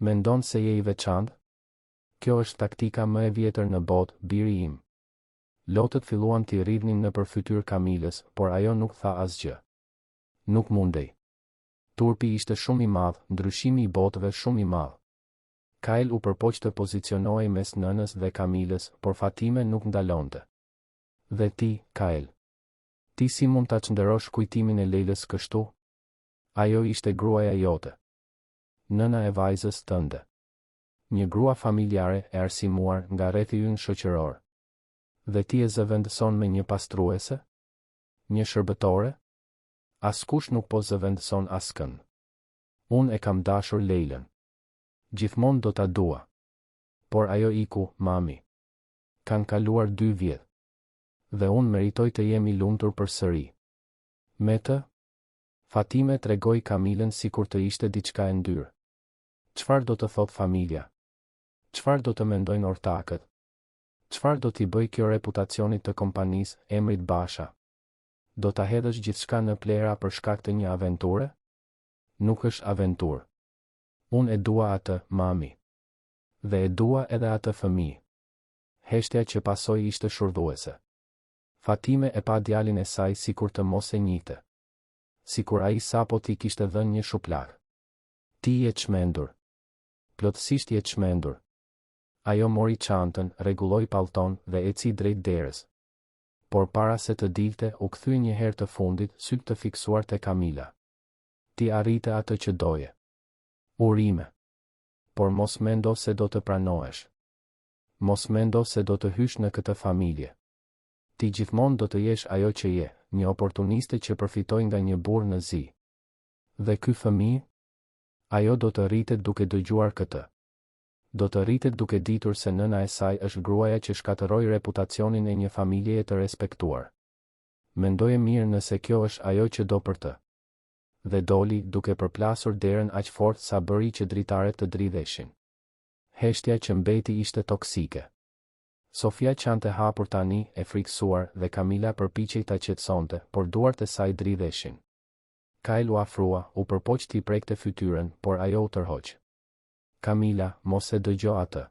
Mendon se je i veçantë? Kjo është taktika më e vjetër në botë, biri im. Lotët filluan t'i rridhnin nëpër fytyrë Camilës, por ajo nuk tha asgjë. Nuk mundej. Turpi ishte shumë i madh, ndryshimi i botëve shumë i madh. Kyle u përpoq të pozicionohej mes nënës dhe Camilës, por Fatime nuk ndalonte. Dhe ti, Kyle. Ti si mund ta çnderosh kujtimin e Leilës kështu? Ajo ishte gruaja jote. Nëna e vajzës tënde. Një grua familjare e arsimuar nga rrethi ynë shoqëror. Dhe ti e zëvendëson me një pastruese? Një shërbëtore? Askush nuk po zëvendëson askën. Unë e kam dashur Leilën. Gjithmonë do ta dua. Por ajo iku, mami. Kanë kaluar 2 vjet. Dhe unë meritoj të jemi lumtur përsëri. Me të? Fatime tregoi Camilën sikur të ishte diçka e ndyrë. Çfarë do të thotë familja? Çfarë do të mendojnë ortakët? Çfarë do t'i bëj kjo reputacionit të kompanisë, emrit Basha? Do ta hedhësh gjithçka në plera për shkak të një aventure? Nuk është aventurë. Unë e dua atë, mami. Dhe e dua edhe atë fëmijë. Heshtja që pasoi ishte shurdhuese. Fatime e pa djalin e saj sikur të mos e njihte. Sikur ai sapo t'i kishte dhënë një shuplar. Ti je çmendur. Plotësisht je çmendur. Ajo mori çantën, rregulloi pallton dhe eci drejt derës. Por para se të dilte, u kthye një herë të fundit, syt të fiksuar te Camila. Ti arrite atë që doje. Urime. Por mos mendo se do të pranohesh. Mos mendo se do të hysh në këtë familje. Ti gjithmonë do të jesh ajo që je, një oportuniste që përfitoi nga një burr në zi. Dhe ky fëmijë? Ajo do të rritet duke dëgjuar këtë. Do të rritet duke ditur se nëna e saj është gruaja që shkatërroi reputacionin e një familjeje të respektuar. Mendoje mirë nëse kjo është ajo që do për të. Dhe doli duke përplasur derën aq fort sa bëri që dritaret të dridheshin. Heshtja që mbeti ishte toksike. Sofia qante hapur tani, e friksuar, dhe Camila përpiqej ta qetësonte, por duart e saj dridheshin. Kyle u afrua, u përpoq t'i prekte fytyrën, por ajo u tërhoq. Kamila, mos e dëgjo atë.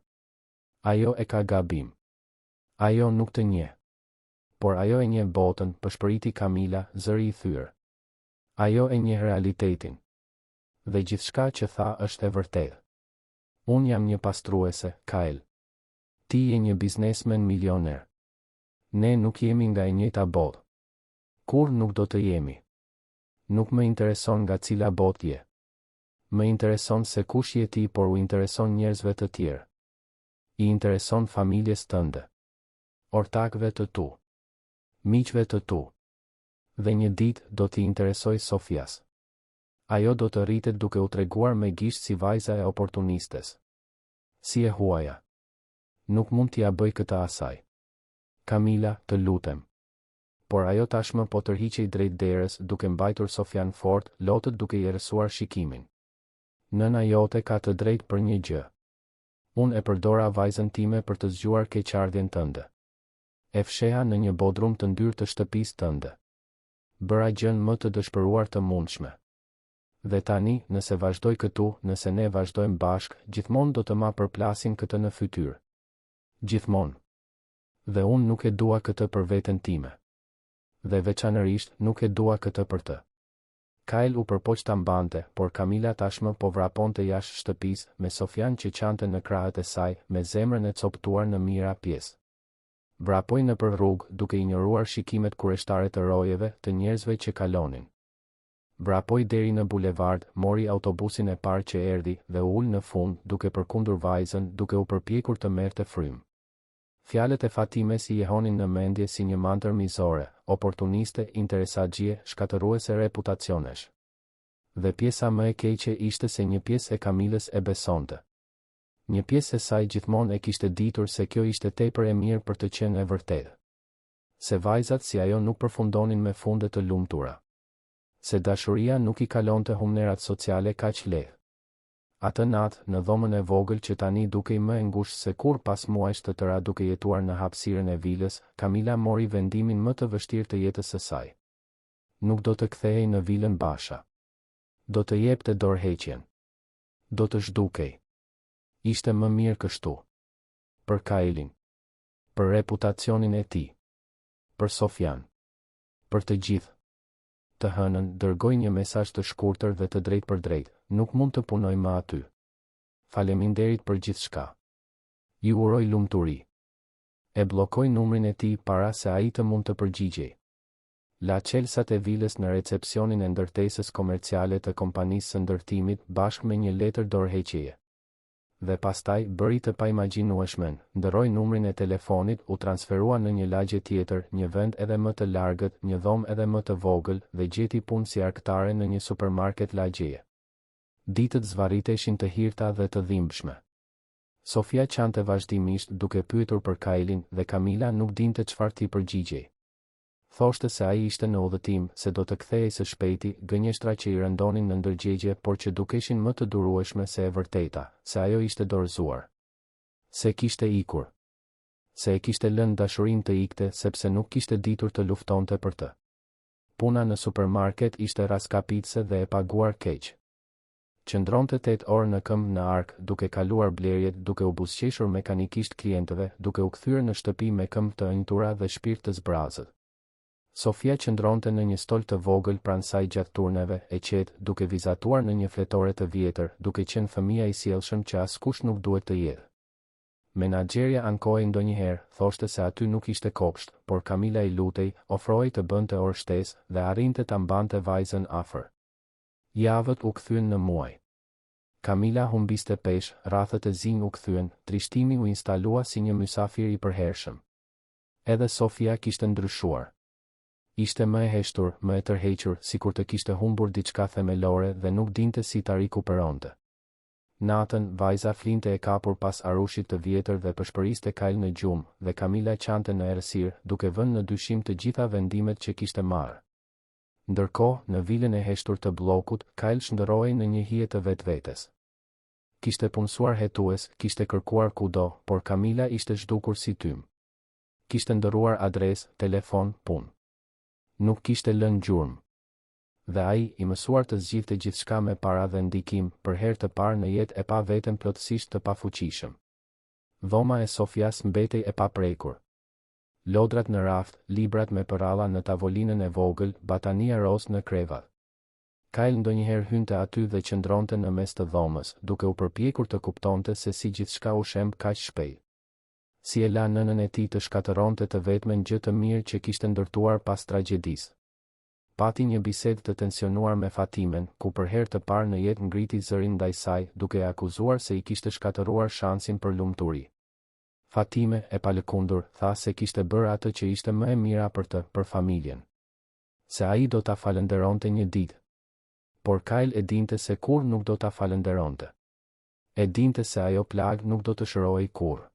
Ajo e ka gabim. Ajo nuk të njeh. Por ajo e njeh botën, përshpëriti Kamila, zëri i thyrë. Ajo e njeh realitetin. Dhe gjithçka që tha është e vërtetë. Unë jam një pastruese, Kyle. Ti je një biznesmen milioner. Ne nuk jemi nga e njëjta botë. Kur nuk do të jemi. Nuk më intereson nga cila botë je. Më intereson se kush je ti, por u intereson njerëzve të tjerë. I intereson familjes tënde. Ortakëve të tu. Miqve të tu. Dhe një ditë do t'i interesoj Sofias. Ajo do të rritet duke u treguar me gisht si vajza e oportunistes. Si e huaja. Nuk mund t'ia bëj këtë asaj. Kamila, të lutem. Por ajo tashmë po tërhiqej drejt derës, duke mbajtur Sofian fort, lotët duke i erësuar shikimin. Nëna jote ka të drejtë për një gjë. Unë e përdora vajzën time për të zgjuar keqardhjen tënde. E fsheha në një bodrum të ndyrë të shtëpisë tënde. Bëra gjën më të dëshpëruar të mundshme. Dhe tani, nëse vazhdoj këtu, nëse ne vazhdojmë bashkë, gjithmonë do të ma përplasin këtë në fytyrë. Gjithmonë. Dhe unë nuk e dua këtë për veten time. Dhe veçanërisht nuk e dua këtë për të. Kyle u përpoq ta mbante, por Kamila tashmë po vraponte jashtë shtëpisë, me Sofian që qante në krahët e saj, me zemrën e coptuar në mijëra pjesë. Vrapoi nëpër rrugë, duke injoruar shikimet kurioztare të rojeve, të njerëzve që kalonin. Vrapoi deri në bulevard, mori autobusin e parë që erdhi dhe u ul në fund, duke përkundur vajzën, duke u përpjekur të merrte frym. Fjalët e Fatimes i jehonin në mendje si një mantër mizore, oportuniste, interesagjie, shkatëruese reputacionesh. Dhe pjesa më e keqe ishte se një pjesë e Kamilës e besonte. Një pjesë e saj gjithmonë e kishte ditur se kjo ishte tepër e mirë për të qenë e vërtetë. Se vajzat si ajo nuk përfundonin me funde të lumtura. Se dashuria nuk i kalonte humnerat sociale kaq lehtë. Atë natë, në dhomën e vogël që tani dukej më e ngushtë se kur pas muajsh të tëra duke jetuar në hapësirën e vilës, Kamila mori vendimin më të vështirë të jetës së saj. Nuk do të kthehej në vilën Basha. Do të jepte dorëheqjen. Do të zhdukej. Ishte më mirë kështu. Për Kailin. Për reputacionin e tij. Për Sofian. Për të gjithë. Të hënën, dërgoj një mesazh të shkurtër dhe të drejtë për drejtë, nuk mund të punoj më aty. Faleminderit për gjithçka. Ju uroj lumturi. E bllokoj numrin e tij para se ai të mund të përgjigjej. La çelsat e vilës në recepcionin e ndërtesës komerciale të kompanisë së ndërtimit bashkë me një letër dorëheqjeje. Dhe pastaj bëri të paimagjinueshmen, ndërroi numrin e telefonit, u transferua në një lagje tjetër, një vend edhe më të largët, një dhomë edhe më të vogël, dhe gjeti punë si arktare në një supermarket lagjeje. Ditët zvarriteshin të hirta dhe të dhimbshme. Sofia qante vazhdimisht duke pyetur për Kailin dhe Kamila nuk dinte çfarë t'i përgjigjej. Thoshte se ai ishte në udhëtim, se do të kthehej së shpejti, gënjeshtra që i rëndonin në ndërgjegje, por që dukeshin më të durueshme se e vërteta, se ajo ishte dorëzuar. Se kishte ikur. Se e kishte lënë dashurinë të ikte sepse nuk kishte ditur të luftonte për të. Puna në supermarket ishte raskapitse dhe e paguar keq. Qëndronte 8 orë në këmbë në ark, duke kaluar blerjet, duke u buzëqeshur mekanikisht klientëve, duke u kthyer në shtëpi me këmbë të ënjtura dhe shpirt të zbrazët. Sofia qëndronte në një stol të vogël pranë saj gjatë turneve, e qetë, duke vizatuar në një fletore të vjetër, duke qenë fëmia i sjellshëm që askush nuk duhet të jetë. Menaxherja ankohej ndonjëherë, thoshte se aty nuk ishte kopsht, por Kamila i lutej, ofroi të bënte orë shtesë dhe arrinte ta mbante vajzën afër. Javët u kthyen në muaj. Kamila humbiste peshë, rrathët e zinj u kthyen, trishtimi u instalua si një mysafir i përhershëm. Edhe Sofia kishte ndryshuar. Ishte më e heshtur, më e tërhequr, sikur të kishte humbur diçka themelore dhe nuk dinte si ta rikuperonte. Natën, vajza flinte e kapur pas arushit të vjetër dhe përshpëriste Kyle në gjumë, dhe Kamila qante në errësirë, duke vënë në dyshim të gjitha vendimet që kishte marrë. Ndërkohë, në vilën e heshtur të bllokut, Kyle shndërrohej në një hije të vetvetes. Kishte punësuar hetues, kishte kërkuar kudo, por Kamila ishte zhdukur si tym. Kishte ndërruar adresë, telefon, punë. Nuk kishte lënë gjurmë. Dhe ai, i mësuar të zgjidhte gjithçka me para dhe ndikim, për herë të parë në jetë e pa veten plotësisht të pafuqishëm. Dhoma e Sofias mbetej e paprekur. Lodrat në raft, librat me përralla në tavolinën e vogël, batania roz në krevat. Kyle ndonjëherë hynte aty dhe qëndronte në mes të dhomës, duke u përpjekur të kuptonte se si gjithçka u shemb kaq shpejt. Si e la nënën e tij të shkatëronte të vetmen gjë të mirë që kishte ndërtuar pas tragjedisë. Pati një bisedë të tensionuar me Fatimen, ku për herë të parë në jetë ngriti zërin ndaj saj, duke e akuzuar se i kishte shkatëruar shansin për lumturi. Fatime, e palëkundur, tha se kishte bërë atë që ishte më e mira për familjen. Se ai do ta falenderonte një ditë. Por Kyle e dinte se kur nuk do ta falenderonte. E dinte se ajo plag nuk do të shërohej kurrë.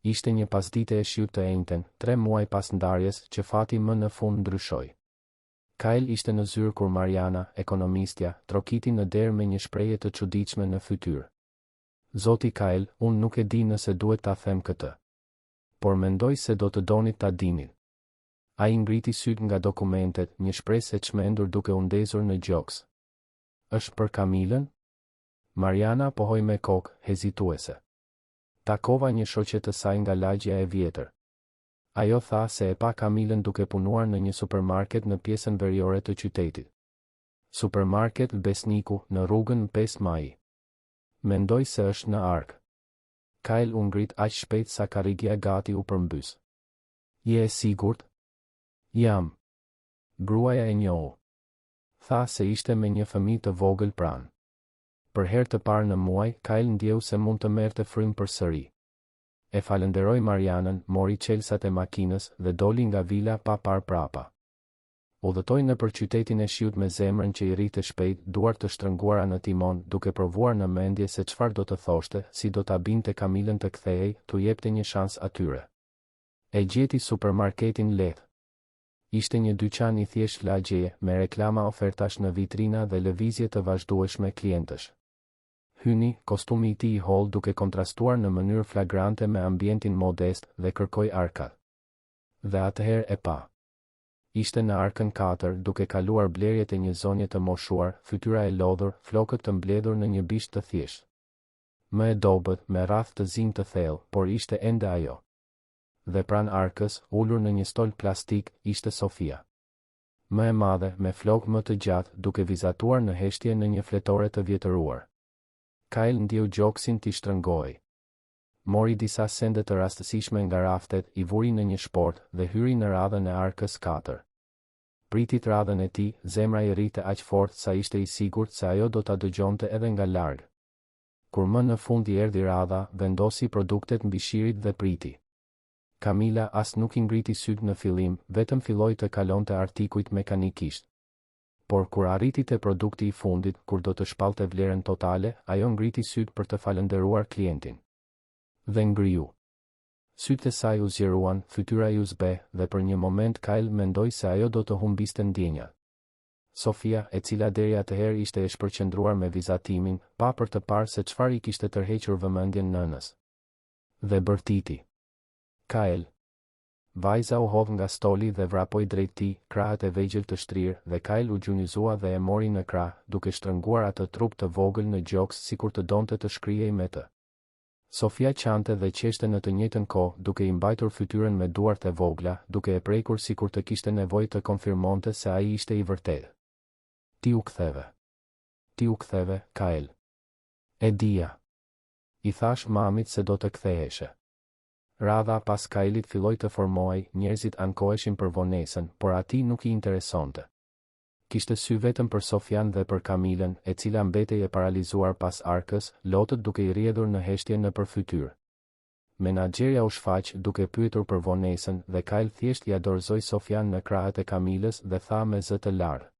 Ishte një pasdite e shiut të enjten, 3 muaj pas ndarjes, që fati më në fund ndryshoi. Kyle ishte në zyrë kur Mariana, ekonomistja, trokiti në derë me një shprehje të çuditshme në fytyrë. Zoti Kyle, unë nuk e di nëse duhet ta them këtë. Por mendoj se do të donit ta dinit. Ai ngriti syt nga dokumentet, një shpresë e çmendur duke u ndezur në gjoks. Është për Kamilën? Mariana pohoi me kokë, hezituese. Takova një shoqe të saj nga lagja e vjetër. Ajo tha se e pa Kamilën duke punuar në një supermarket në pjesën veriore të qytetit. Supermarket Besniku, në rrugën 5 Maji. Mendoj se është në Ark. Kyle u ngrit aq shpejt sa karrigja gati u përmbys. Je e sigurt? Jam. Gruaja e njohu. Tha se ishte me një fëmijë të vogël pranë. Për herë të parë në muaj, Kyle ndjeu se mund të merrte frym përsëri. E falenderoi Marianën, mori çelsat e makinës dhe doli nga vila pa parë prapa. Udhëtoi nëpër qytetin e shiut me zemrën që i rrite shpejt, duart të shtrënguara në timon, duke provuar në mendje se çfarë do të thoshte, si do ta binte Kamilën të kthehej, t'u jepte një shans atyre. E gjeti supermarketin lehtë. Ishte një dyqan i thjesht lagjeje, me reklama ofertash në vitrina dhe lëvizje të vazhdueshme klientësh. Hyni, kostumi i tij i holl duke kontrastuar në mënyrë flagrante me ambientin modest dhe kërkoi arkat. Dhe atëherë e pa. Ishte në arkën 4, duke kaluar blerjet e një zonje të moshuar, fytyra e lodhur, flokët të mbledhur në një bisht të thjeshtë. Më e dobët, me rrath të zinj të thellë, por ishte ende ajo. Dhe pranë arkës, ulur në një stol plastik, ishte Sofia. Më e madhe, me flokë më të gjatë, duke vizatuar në heshtje në një fletore të vjetëruar. Kyle ndjeu gjoksin t'i shtrëngoi. Mori disa sende të rastësishme nga raftet, i vuri në një shport dhe hyri në radhën e arkës 4. Pritit radhën e tij, zemra i rrite aq fort sa ishte i sigurt se ajo do ta dëgjonte edhe nga larg. Kur më në fund i erdhi radha, vendosi produktet mbi shirit dhe priti. Kamila as nuk i ngriti syt në fillim, vetëm filloi të kalonte artikujt mekanikisht. Por kur arriti te produkti i fundit, kur do të shpallte vlerën totale, ajo ngriti syt për të falënderuar klientin. Dhe ngriu. Sytë e saj u zgjeruan, fytyra i u zbe, dhe për një moment Kyle mendoi se ajo do të humbiste ndjenjat. Sofia, e cila deri atëherë ishte e shpërqendruar me vizatimin, pa për të parë se çfarë i kishte tërhequr vëmendjen nënës. Dhe bërtiti. Kyle. Vajza u hodh nga stoli dhe vrapoi drejt tij, krahët e vegjël të shtrirë, dhe Kyle u gjunjëzua dhe e mori në krah, duke shtrënguar atë trup të vogël në gjoks sikur të donte të shkrihej me të. Sofia qante dhe qeshte në të njëjtën kohë, duke i mbajtur fytyrën me duart e vogla, duke e prekur sikur të kishte nevojë të konfirmonte se ai ishte i vërtetë. Ti u ktheve. Ti u ktheve, Kyle. E dija. I thash mamit se do të ktheheshe. Radha pas Kylit filloi të formohej, njerëzit ankoheshin për vonesën, por atij nuk i interesonte. Kishte sy vetëm për Sofian dhe për Kamilën, e cila mbetej e paralizuar pas arkës, lotët duke i rrjedhur në heshtje nëpër fytyrë. Menaxherja u shfaq duke pyetur për vonesën dhe Kyle thjesht ia dorëzoi Sofian në krahët e Kamilës dhe tha me zë të larë.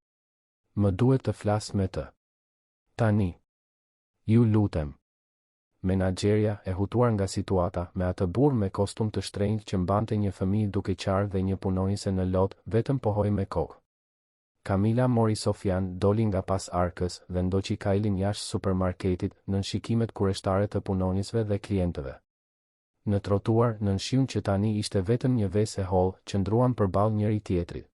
Më duhet të flas me të. Tani. Ju lutem. Menaxherja, e hutuar nga situata, me atë burr me kostum të shtrenjtë që mbante një fëmijë duke qarë dhe një punonjëse në lot, vetëm pohoi me kokë. Kamila mori Sofian, doli nga pas arkës dhe ndoqi Kylin jashtë supermarketit, nën shikimet kurioztare të punonjësve dhe klientëve. Në trotuar, nën shiun që tani ishte vetëm një vesë e hollë, qëndruan përballë njëri tjetrit.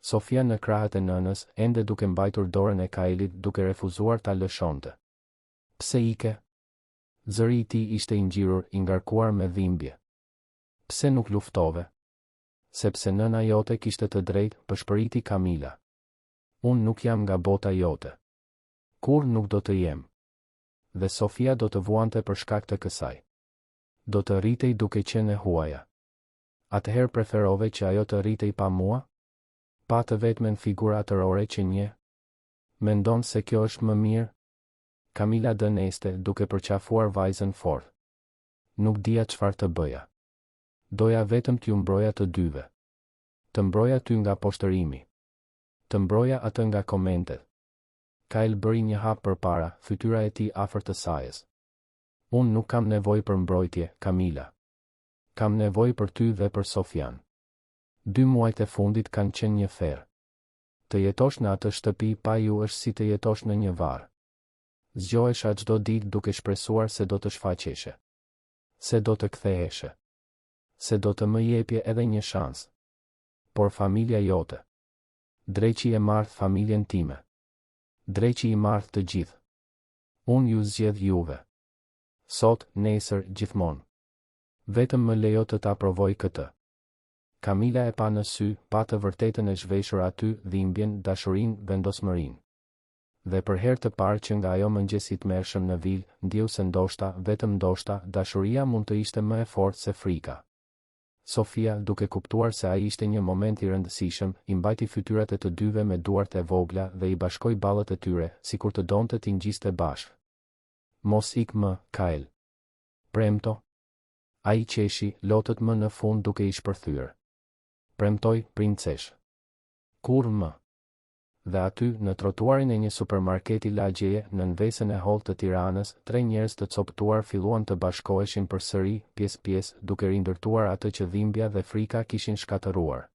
Sofia në krahët e nënës, ende duke mbajtur dorën e Kailit duke refuzuar ta lëshonte. Pse ike? Zëri I tij ishte I ngjirur, I ngarkuar me dhimbje. Pse nuk luftove? Sepse nëna jote kishte të drejtë, pëshpëriti Kamila. Unë nuk jam nga bota jote. Kur nuk do të jem. Dhe Sofia do të vuante për shkak të kësaj. Do të rritej duke qenë e huaja. Atëherë preferove që ajo të rritej pa mua? Pa të vetmen figura atërore që nje? Mendon se kjo është më mirë? Kamila dëneste duke përqafuar vajzën fort. Nuk dija çfarë të bëja. Doja vetëm t'ju mbroja të dyve. Të mbroja ty nga poshtërimi. Të mbroja atë nga komentet. Kyle bëri një hap përpara, fytyra e tij afër të sajës. Unë nuk kam nevojë për mbrojtje, Kamila. Kam nevojë për ty dhe për Sofian. 2 muajt e fundit kanë qenë një ferë. Të jetosh në atë shtëpi pa ju është si të jetosh në një varr. Zgjohesha çdo ditë duke shpresuar se do të shfaqeshe. Se do të ktheheshe. Se do të më jepje edhe një shans. Por familja jote. Dreqi e marrë familjen time. Dreqi I marrë të gjithë. Unë ju zgjedh juve. Sot, nesër, gjithmonë. Vetëm më lejo të ta provoj këtë. Kamila e pa në sy, pa të vërtetën e zhveshur aty, dhimbjen, dashurinë, vendosmërinë. Dhe për herë të parë që nga ajo mëngjesi I tmerrshëm në vil, ndjeu se ndoshta, vetëm ndoshta, dashuria mund të ishte më e fortë se frika. Sofia, duke kuptuar se ai ishte një moment I rëndësishëm, I mbajti fytyrat e të dyve me duart e vogla dhe I bashkoi ballët e tyre, sikur të donte t'i ngjiste bashkë. Mos ik më, Kyle. Premto. Ai qeshi, lotët më në fund duke I shpërthyer. Premtoj, princesh. Kur më? Dhe aty, në trotuarin e një supermarketi lagjeje, në nënvesën e Holt të Tiranës, 3 njerëz të coptuar filluan të bashkoheshin përsëri, pjesë-pjesë, duke rindërtuar atë që dhimbja dhe frika kishin shkatëruar.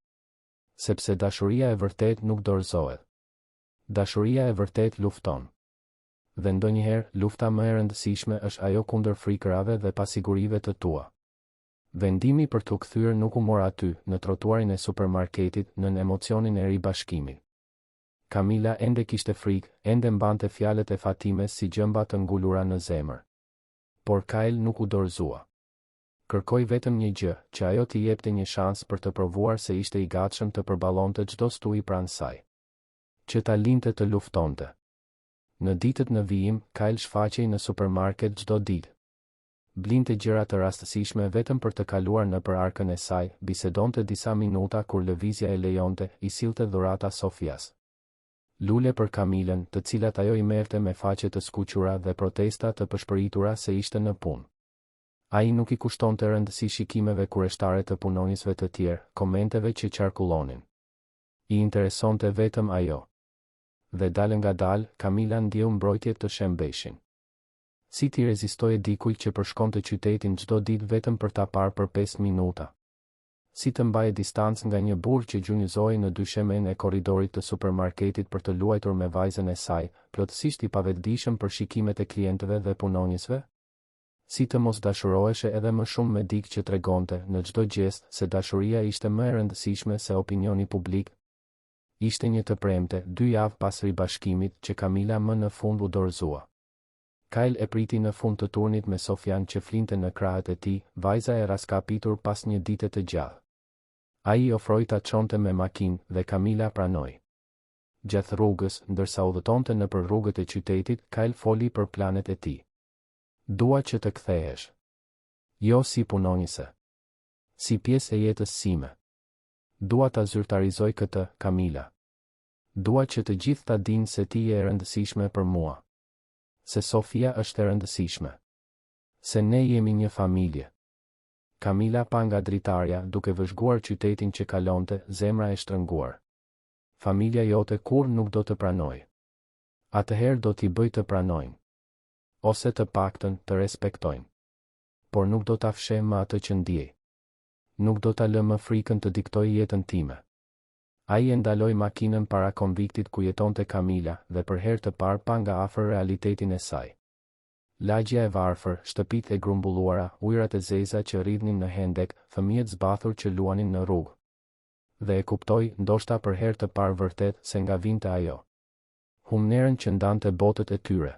Sepse dashuria e vërtet nuk dorëzohet. Dashuria e vërtet lufton. Dhe ndonjëherë, lufta më e rëndësishme është ajo kundër frikërave dhe pasigurive të tua. Vendimi për t'u kthyer nuk u mor aty, në trotuarin e supermarketit, në emocionin e ribashkimit. Kamila ende kishte frikë, ende mbante fjalët e Fatimes si gjëmba të ngulura në zemër. Por Kyle nuk u dorëzua. Kërkoi vetëm një gjë, që ajo t'i jepte një shans për të provuar se ishte I gatshëm të përballonte çdo stuhi pranë saj. Që ta linte të luftonte. Në ditët në vijim, Kyle shfaqej në supermarket çdo ditë. Blinte gjëra të rastësishme vetëm për të kaluar nëpër arkën e saj, bisedonte disa minuta kur lëvizja e lejonte, I sillte dhurata Sofias. Lule për Kamilën, të cilat ajo I merrte me faqe të skuqura dhe protesta të pëshpëritura se ishte në punë. Ai nuk I kushtonte rëndësi shikimeve kurioztare të punonjësve të tjerë, komenteve që qarkullonin. I interesonte vetëm ajo. Dhe dalë nga dalë, Kamila ndjeu mbrojtje të shembeshin. Si ti rezistoje dikujt që përshkonte qytetin çdo ditë vetëm për ta parë për 5 minuta? Si të mbaje distancë nga një burr që gjunjëzoi në dyshemen e korridorit të supermarketit për të luajtur me vajzën e saj, plotësisht I pavetëdijshëm për shikimet e klientëve dhe punonjësve? Si të mos dashuroheshe edhe më shumë me dikë që tregonte në çdo gjest se dashuria ishte më e rëndësishme se opinioni publik? Ishte një të premte, 2 javë pas ribashkimit, që Kamila më në fund u dorëzua. Kyle e priti në fund të turnit me Sofian që flinte në krahët e tij, vajza e raskapitur pas një dite të gjallë. Ai ofroi ta çonte me makinë dhe Kamila pranoi. Gjatë rrugës, ndërsa udhëtonte nëpër rrugët e qytetit, Kyle foli për planet e tij. Dua që të kthehesh. Jo si punonjëse. Si pjesë e jetës sime. Dua ta zyrtarizoj këtë, Kamila. Dua që të gjithë ta dinë se ti je e rëndësishme për mua. Se Sofia është e rëndësishme. Se ne jemi një familje. Kamila pa nga dritarja, duke vëzhguar qytetin që kalonte, zemra e shtrënguar. Familja jote kur nuk do të pranoj. Atëherë do t'i bëj të pranojnë. Ose të paktën të respektojnë. Por nuk do t'a fshe më atë që ndjej. Nuk do t'a lë më frikën të diktoj jetën time. Ai e ndaloi makinën para konviktit ku jetonte Kamila dhe për herë të parë pa nga afër realitetin e saj. Lagja e varfër, shtëpitë e grumbulluara, ujërat e zeza që rridhnin në hendek, fëmijët zbathur që luanin në rrugë. Dhe e kuptoi, ndoshta për herë të parë vërtet, se nga vinte ajo humnerën që ndante botët e tyre.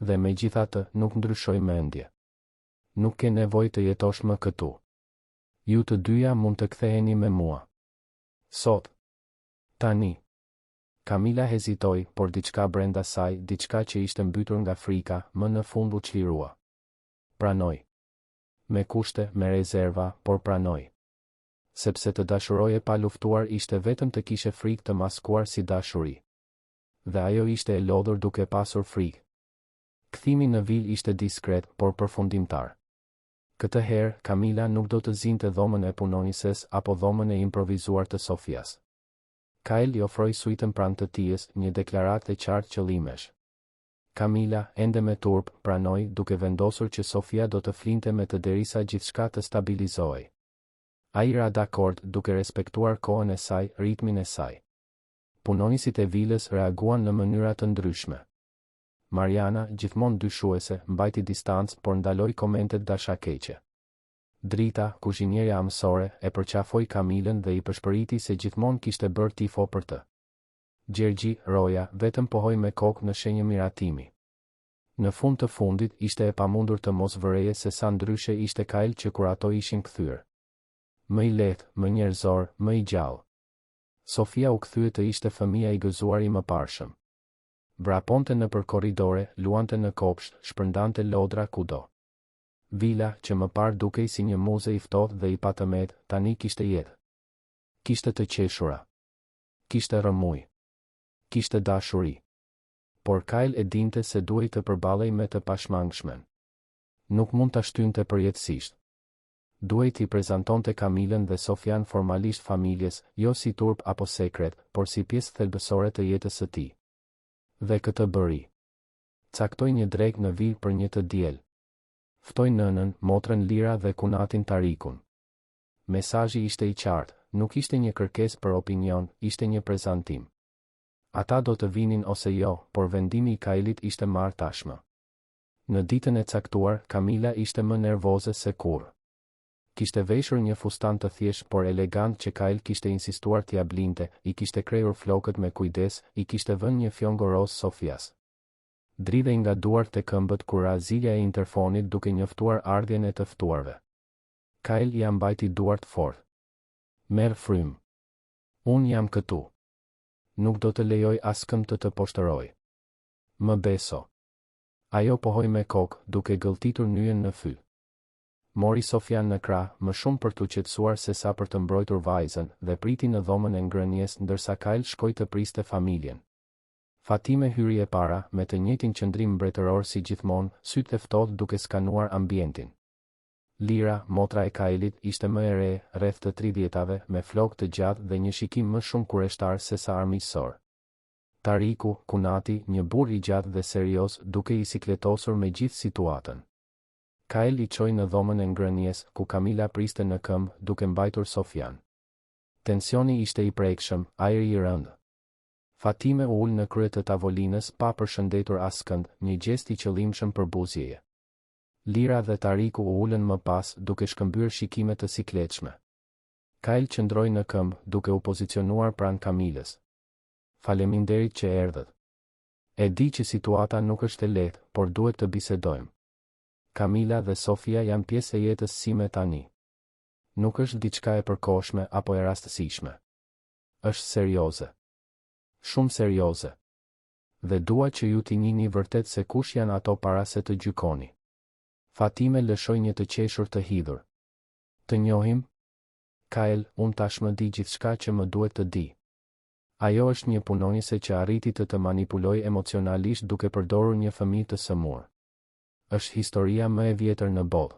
Dhe megjithatë, nuk ndryshoi mendje. Nuk ke nevojë të jetosh më këtu. Ju të dyja mund të ktheheni me mua. Sot. Tani. Kamila hezitoi, por diçka brenda saj, diçka që ishte mbytur nga frika, më në fund u çlirua. Pranoi. Me kushte, me rezerva, por pranoi. Sepse të dashuroje pa luftuar ishte vetëm të kishe frikë të maskuar si dashuri. Dhe ajo ishte e lodhur duke pasur frikë. Kthimi në vil ishte diskret, por përfundimtar. Këtë herë, Kamila nuk do të zinte dhomën e punonises apo dhomën e improvizuar të Sofias. Kyle i ofroi suitën pranë të tijes, një deklaratë e qartë qëllimesh. Kamila, ende me turp, pranoi, duke vendosur që Sofia do të flinte me të derisa gjithçka të stabilizohej. Ai ra dakord, duke respektuar kohën e saj, ritmin e saj. Punonisit e vilës reaguan në mënyra të ndryshme. Mariana, gjithmonë dyshuese, mbajti distancë, por ndaloi komentet dashakeqe. Drita, kuzhinierja amësore, e përqafoi Kamilën dhe i përshpëriti se gjithmonë kishte bërë tifo për të. Gjergji, roja, vetëm pohoi me kokë në shenjë miratimi. Në fund të fundit, ishte e pamundur të mos vëreje se sa ndryshe ishte Kyle që kur ato ishin kthyer. Më i lehtë, më njerëzor, më i gjallë. Sofia u kthye të ishte fëmia i gëzuar i mëparshëm. Vraponte nëpër korridore, luante në kopsht, shpërndante lodra kudo. Vila, që më parë dukej si një muze i ftohtë dhe i patëmet, tani kishte jetë. Kishte të qeshura. Kishte rëmuj. Kishte dashuri. Por Kyle e dinte se duhej të përballej me të pashmangshmen. Nuk mund ta shtynte përjetësisht. Duhej t'i prezantonte Kamilën dhe Sofian formalisht familjes, jo si turp apo sekret, por si pjesë thelbësore të jetës së tij. Dhe këtë bëri. Caktoi një drekë në vil për një të diel. Ftoi nënën, motrën Lira dhe kunatin Tarikun. Mesazhi ishte i qartë, nuk ishte një kërkesë për opinion, ishte një prezantim. Ata do të vinin ose jo, por vendimi i Kailit ishte marrë tashmë. Në ditën e caktuar, Kamila ishte më nervoze se kurrë. Kishte veshur një fustan të thjeshtë por elegant që Kyle kishte insistuar t'ia blinte, i kishte krejur flokët me kujdes, i kishte vënë një fjongo roz Sofias. Dridhej nga duart e këmbët kur azilja e interfonit duke njoftuar ardhjen e të ftuarve. Kyle i mbajti duart fort. Merr frym. Unë jam këtu. Nuk do të lejoj askëm të poshtëroj. Më beso. Ajo pohoi me kokë, duke gëlltitur nyjen në fy. Mori Sofian në krah, më shumë për t'u qetësuar se sa për të mbrojtur vajzën, dhe priti në dhomën e ngrënies ndërsa Kyle shkoi të priste familjen. Fatime hyri e para, me të njëjtin qëndrim mbretëror si gjithmonë, sytë e ftohtë duke skanuar ambientin. Lira, motra e Kailit, ishte më e re, rreth të 30-tave, me flokë të gjatë dhe një shikim më shumë kureshtar se sa armiqësor. Tariku, kunati, një burr i gjatë dhe serioz, duke i sikletosur me gjithë situatën. Kyle i çoi në dhomën e ngrënies, ku Kamila priste në këmbë, duke mbajtur Sofian. Tensioni ishte i prekshëm, ajri i rëndë. Fatime u ul në krye të tavolinës pa përshëndetur askënd, një gjest i qëllimshëm për buzjeje. Lira dhe Tariku u ulën më pas, duke shkëmbyer shikime të sikletshme. Kyle qëndroi në këmbë, duke u pozicionuar pranë Kamilës. Faleminderit që erdhët. E di që situata nuk është e lehtë, por duhet të bisedojmë. Kamila dhe Sofia janë pjesë e jetës sime tani. Nuk është diçka e përkohshme apo e rastësishme. Është serioze. Shumë serioze. Dhe dua që ju t'i njihni vërtet se kush janë ato para se të gjykoni. Fatime lëshoi një të qeshur të hidhur. Të njohim? Kyle, unë tashmë di gjithçka që më duhet të di. Ajo është një punonjëse që arriti të manipulojë emocionalisht duke përdorur një fëmijë të sëmurë. Është historia më e vjetër në botë.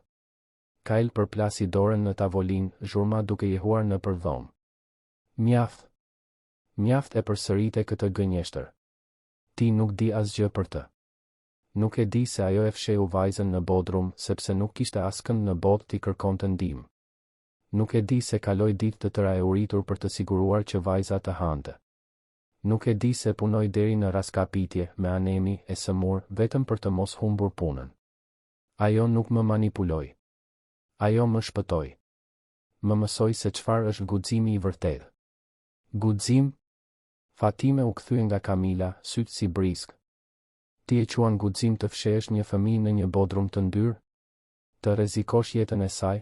Kyle përplasi dorën në tavolinë, zhurma duke jehuar në përdhom. Mjaft. Mjaft e përsërite këtë gënjeshtër. Ti nuk di asgjë për të. Nuk e di se ajo e fsheu vajzën në bodrum, sepse nuk kishte askënd në botë t'i kërkonte ndihmë. Nuk e di se kaloi ditë të tëra e uritur për të siguruar që vajza të hante. Nuk e di se punoi deri në raskapitje me anemi e sëmur vetëm për të mos humbur punën. Ajo nuk më manipuloi. Ajo më shpëtoi. Më mësoj se çfarë është guximi i vërtetë. Guxim? Fatime u kthye nga Kamila, sytë si brisk. Ti e quan guxim të fshesh një fëmijë në një bodrum të ndyrë? Të rrezikosh jetën e saj?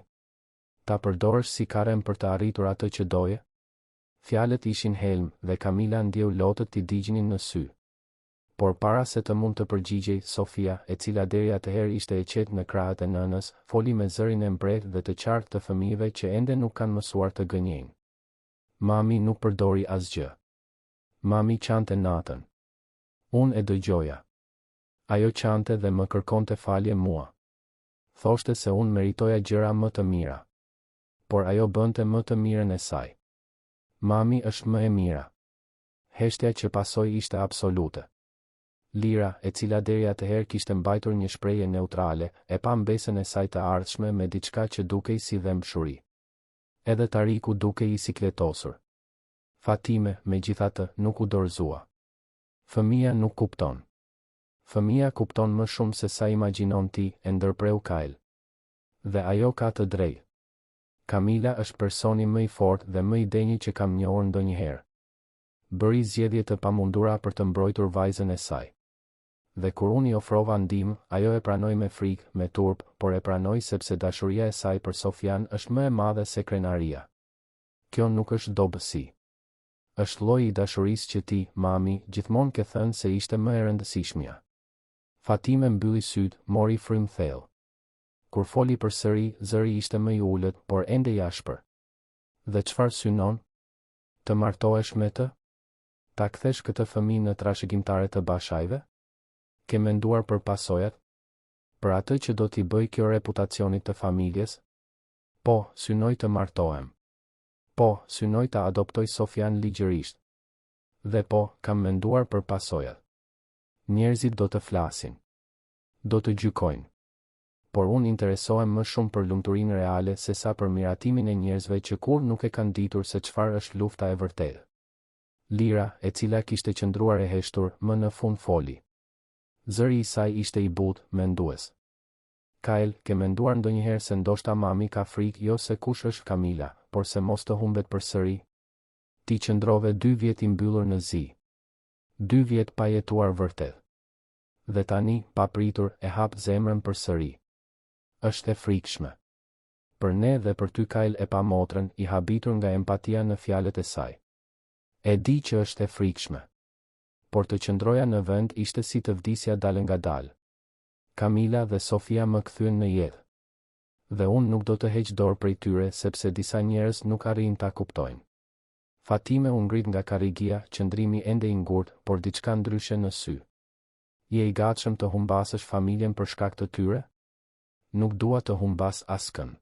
Ta përdorësh si karem për të arritur atë që doje? Fjalët ishin helm dhe Kamila ndjeu lotët t'i digjnin në sy. Por para se të mund të përgjigjej, Sofia, e cila deri atëherë ishte e qetë në krahët e nënës, foli me zërin e mbretë dhe të qartë të fëmijëve që ende nuk kanë mësuar të gënjejnë. Mami nuk përdori asgjë. Mami qante natën. Unë e dëgjoja. Ajo qante dhe më kërkonte falje mua. Thoshte se unë meritoja gjëra më të mira. Por ajo bënte më të mirën e saj. Mami është më e mira. Heshtja që pasoi ishte absolute. Lira, e cila deri atëherë kishte mbajtur një shprehje neutrale, e pa mbesën e saj të ardhshme me diçka që dukej si dhëmshuri. Edhe Tariku dukej i sikletosur. Fatime, megjithatë, nuk u dorëzua. Fëmia nuk kupton. Fëmia kupton më shumë se sa imagjinon ti, e ndërpreu Kyle. Dhe ajo ka të drejtë. Kamila është personi më i fortë dhe më i denjë që kam njohur ndonjëherë. Bëri zgjedhje të pamundura për të mbrojtur vajzën e saj. Dhe kur unë i ofrova ndihmë, ajo e pranoi me frikë, me turp, por e pranoi sepse dashuria e saj për Sofian është më e madhe se krenaria. Kjo nuk është dobësi. Është lloji i dashurisë që ti, mami, gjithmonë ke thënë se ishte më e rëndësishmja. Fatime mbylli syt, mori frym thellë. Kur foli përsëri, zëri ishte më i ulët, por ende i ashpër. Dhe çfarë synon? Të martohesh me të? Ta kthesh këtë fëmijë në trashëgimtare të bashajve? Ke menduar për pasojat? Për atë që do t'i bëj kjo reputacionit të familjes? Po, synoj të martohem. Po, synoj të adoptoj Sofian ligjërisht. Dhe po, kam menduar për pasojat. Njerëzit do të flasin. Do të gjykojnë. Por unë interesohem më shumë për lumturinë reale se sa për miratimin e njerëzve që kur nuk e kanë ditur se çfarë është lufta e vërtetë. Lira, e cila kishte qëndruar e heshtur, më në fund foli. Zëri i saj ishte i butë, mendues. Kyle, ke menduar ndonjëherë se ndoshta mami ka frikë jo se kush është Kamila, por se mos të humbet përsëri? Ti qëndrove 2 vjet i mbyllur në zi. 2 vjet pa jetuar vërtet. Dhe tani, pa pritur, e hap zemrën përsëri. Është e frikshme. Për ne dhe për ty Kyle e pa motrën, i habitur nga empatia në fjalët e saj. E di që është e frikshme. Por të qëndroja në vend ishte si të vdisja dalë nga dalë. Kamila dhe Sofia më kthyen në jetë. Dhe unë nuk do të heq dorë prej tyre sepse disa njerëz nuk arrin ta kuptojnë. Fatime u ngrit nga karrigia, qëndrimi ende i ngurtë, por diçka ndryshe në sy. Je i gatshëm të humbasësh familjen për shkak të tyre? Nuk dua të humbas askën.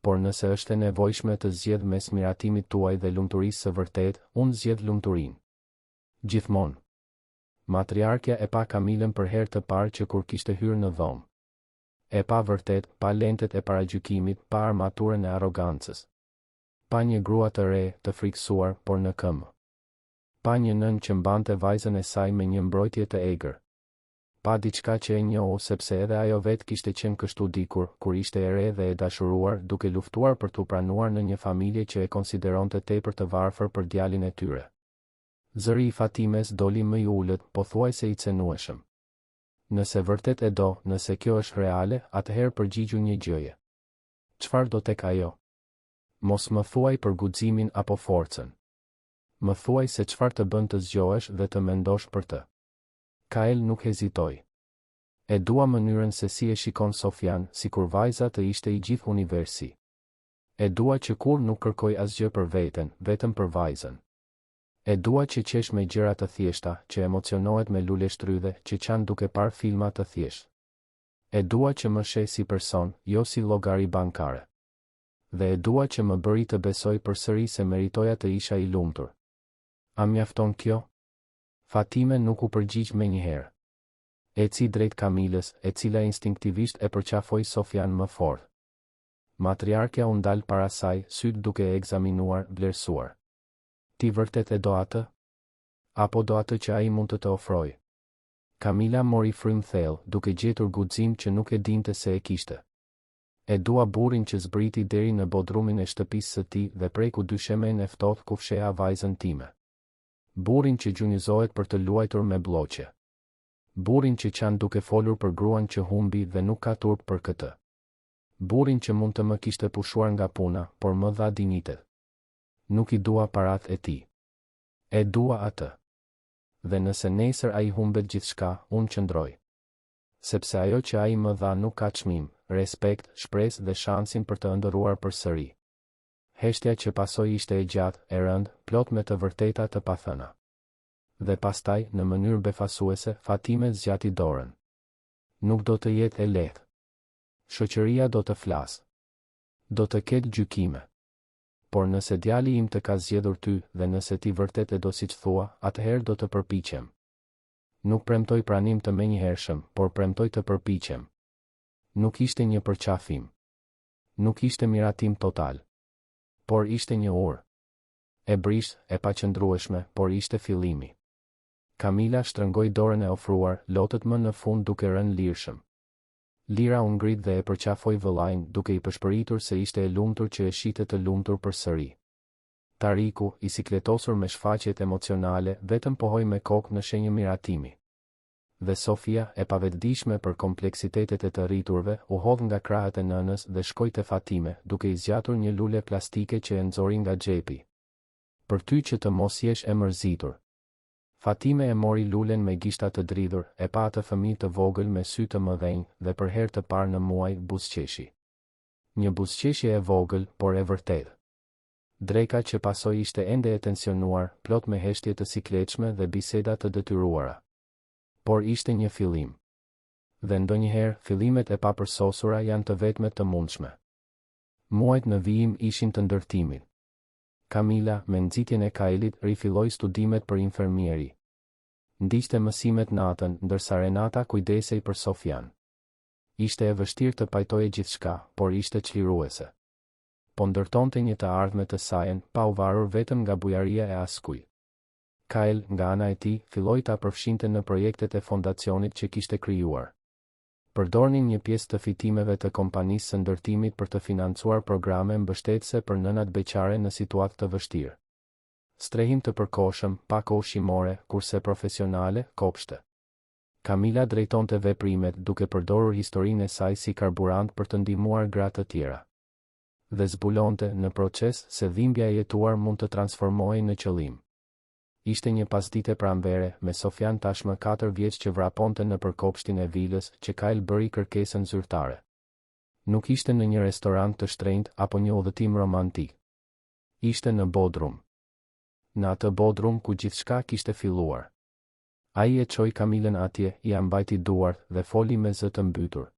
Por nëse është e nevojshme të zgjedh mes miratimit tuaj dhe lumturisë së vërtetë, unë zgjedh lumturinë. Gjithmonë. Matriarkja e pa Kamilën për herë të parë që kur kishte hyrë në dhomë. E pa vërtet, pa lentet e paragjykimit, pa armaturën e arrogancës. Pa një grua të re, të friksuar, por në këmbë. Pa një nën që mbante vajzën e saj me një mbrojtje të egër. Pa diçka që e njohu sepse edhe ajo vetë kishte qenë kështu dikur, kur ishte e re dhe e dashuruar, duke luftuar për t'u pranuar në një familje që e konsideronte tepër të varfër për djalin e tyre. Zëri i Fatimes doli më i ulët, pothuajse i cenueshëm. Nëse vërtet e do, nëse kjo është reale, atëherë përgjigju një gjëje. Çfarë do tek ajo? Mos më thuaj për guximin apo forcën. Më thuaj se çfarë të bën të zgjohesh dhe të mendosh për të. Kyle nuk hezitoi. E dua mënyrën se si e shikon Sofian, sikur vajza të ishte i gjithë universi. E dua që kur nuk kërkoj asgjë për veten, vetëm për vajzën. E dua që qesh me gjëra të thjeshta, që emocionohet me lule shtrydhe, që qanë duke parë filma të thjesht. E dua që më sheh si person, jo si llogari bankare. Dhe e dua që më bëri të besoj përsëri se meritoja të isha i lumtur. A mjafton kjo? Fatime nuk u përgjigj menjëherë. Eci drejt Kamilës, e cila instinktivisht e përqafoi Sofian më fort. Matriarkja u ndal para saj, syt duke e ekzaminuar, vlerësuar. Ti vërtet e do atë? Apo do atë që ai mund të të ofrojë? Kamila mori frym thellë, duke gjetur guxim që nuk e dinte se e kishte. E dua burrin që zbriti deri në bodrumin e shtëpisë së tij dhe preku dyshemen e ftohtë ku fsheha vajzën time. Burrin që gjunjëzohet për të luajtur me bloqe. Burrin që qan duke folur për gruan që humbi dhe nuk ka turp për këtë. Burrin që mund të më kishte pushuar nga puna, por më dha dinjitet. Nuk i dua parat e tij. E dua atë. Dhe nëse nesër ai humbet gjithçka, unë qëndroj. Sepse ajo që ai më dha nuk ka çmim, respekt, shpresë dhe shansin për të ëndërruar përsëri. Heshtja që pasoi ishte e gjatë, e rëndë, plot me të vërteta të pathëna. Dhe pastaj, në mënyrë befasuese, Fatime zgjati dorën. Nuk do të jetë e lehtë. Shoqëria do të flasë. Do të ketë gjykime. Por nëse djali im të ka zgjedhur ty dhe nëse ti vërtet e do siç thua, atëherë do të përpiqem. Nuk premtoj pranim të menjëhershëm, por premtoj të përpiqem. Nuk ishte një përqafim. Nuk ishte miratim total. Por ishte një orë. E brisht, e paqëndrueshme, por ishte fillimi. Kamila shtrëngoi dorën e ofruar, lotët më në fund duke rënë lirshëm. Lira u ngrit dhe e përqafoi vëllain, duke i përshpëritur se ishte e lumtur që e shite të lumtur përsëri. Tariku, i sikletosur me shfaqjet emocionale, vetëm pohoi me kokë në shenjë miratimi. Dhe Sofia, e pavetëdijshme për kompleksitetet e të rriturve, u hodh nga krahët e nënës dhe shkoi te Fatime, duke i zgjatur një lule plastike që e nxori nga xhepi. Për ty që të mos jesh e mërzitur. Fatime e mori lulen me gishta të dridhur, e pa atë fëmijë të vogël me sy të mëdhenj dhe për herë të parë në muaj buzëqeshi. Një buzëqeshje e vogël, por e vërtetë. Dreka që pasoi ishte ende e tensionuar, plot me heshtje të sikletshme dhe biseda të detyruara. Por ishte një fillim. Dhe ndonjëherë, fillimet e papërsosura janë të vetmet të mundshme. Muajt në vijim ishin të ndërtimit. Kamila, me nxitjen e Kailit, rifilloi studimet për infermieri. Ndiqte mësimet natën, ndërsa Renata kujdesej për Sofian. Ishte e vështirë të pajtoje gjithçka, por ishte çliruese. Po ndërtonte një të ardhme të sajen, pa u varur vetëm nga bujaria e askujt. Kail, nga ana e tij, filloi ta përfshinte në projektet e fondacionit që kishte krijuar. Përdornin një pjesë të fitimeve të kompanisë së ndërtimit për të financuar programe mbështetëse për nënat beqare në situatë të vështirë. Strehim të përkohshëm, pa kohë ushqimore, kurse profesionale, kopshte. Kamila drejtonte veprimet duke përdorur historinë e saj si karburant për të ndihmuar gra të tjera. Dhe zbulonte në proces se dhimbja e jetuar mund të transformohej në qëllim. Ishte një pasdite pranvere, me Sofian tashmë 4 vjeç që vraponte në përkopshtin e vilës, që Kyle bëri kërkesën zyrtare. Nuk ishte në një restorant të shtrenjtë apo një udhëtim romantik. Ishte në Bodrum. Në atë Bodrum ku gjithçka kishte filluar. Ai e çoi Kamilën atje, i ambajti duart dhe foli me zë të mbytur.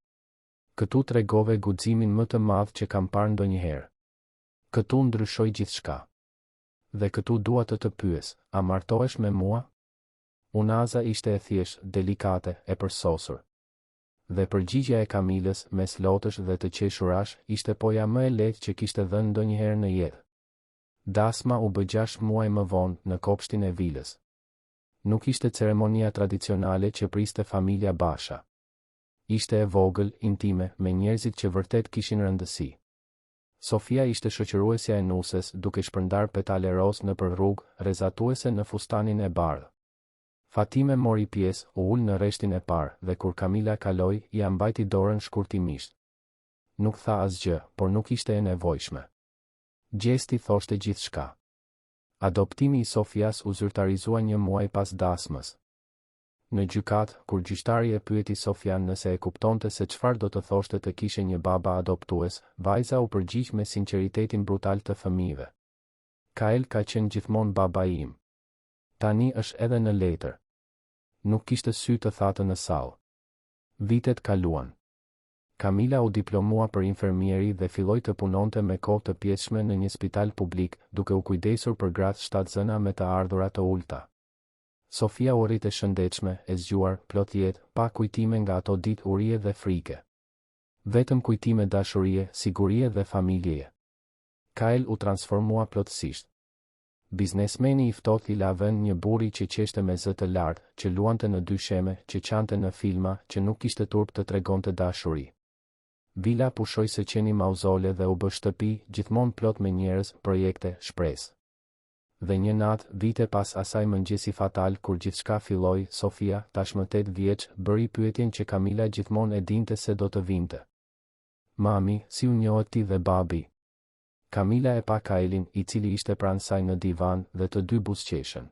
Këtu tregove guximin më të madh që kam parë ndonjëherë. Këtu ndryshoi gjithçka. Dhe këtu dua të pyes, a martohesh me mua? Unaza ishte e thjeshtë, delikate, e përsosur. Dhe përgjigjja e Kamilës, mes lotësh dhe të qeshurash, ishte poja më e lehtë që kishte dhënë ndonjëherë në jetë. Dasma u bë 6 muaj më vonë në kopshtin e vilës. Nuk ishte ceremonia tradicionale që priste familja Basha. Ishte e vogël, intime, me njerëzit që vërtet kishin rëndësi. Sofia ishte shoqëruesja e nuses, duke shpërndar petale roz nëpër rrugë, rrezatuese në fustanin e bardhë. Fatime mori pjesë, u ul në rreshtin e parë, dhe kur Kamila kaloi, i mbajti dorën shkurtimisht. Nuk tha asgjë, por nuk ishte e nevojshme. Gjesti thoshte gjithçka. Adoptimi i Sofias u zyrtarizua një muaj pas dasmës. Në gjykat, kur gjyqtari e pyeti Sofian nëse e kuptonte se çfarë do të thoshte të kishe një baba adoptues, vajza u përgjigj me sinqeritetin brutal të fëmijëve. Kyle ka qenë gjithmonë baba im. Tani është edhe në letër. Nuk kishte sy të thatë në sallë. Vitet kaluan. Kamila u diplomua për infermieri dhe filloi të punonte me kohë të pjesshme në një spital publik, duke u kujdesur për gratë shtatzëna me të ardhura të ulta. Sofia u rrit e shëndetshme, e zgjuar, plot jetë, pa kujtime nga ato ditë urie dhe frike. Vetëm kujtime dashurie, sigurie dhe familjeje. Kyle u transformua plotësisht. Biznesmeni i ftohtë i la vend një burri që qeshte me zë të lartë, që luante në dysheme, që qante në filma, që nuk kishte turp të tregonte dashuri. Vila pushoi se qeni mauzole dhe u bë shtëpi, gjithmonë plot me njerëz, projekte, shpresë. Dhe një natë, vite pas asaj mëngjesi fatal kur gjithçka filloi, Sofia, tashmë 8 vjeç, bëri pyetjen që Kamila gjithmonë e dinte se do të vinte. Mami, si u njohët ti dhe babi? Kamila e pa Kailin, i cili ishte pranë saj në divan, dhe të dy buzëqeshën.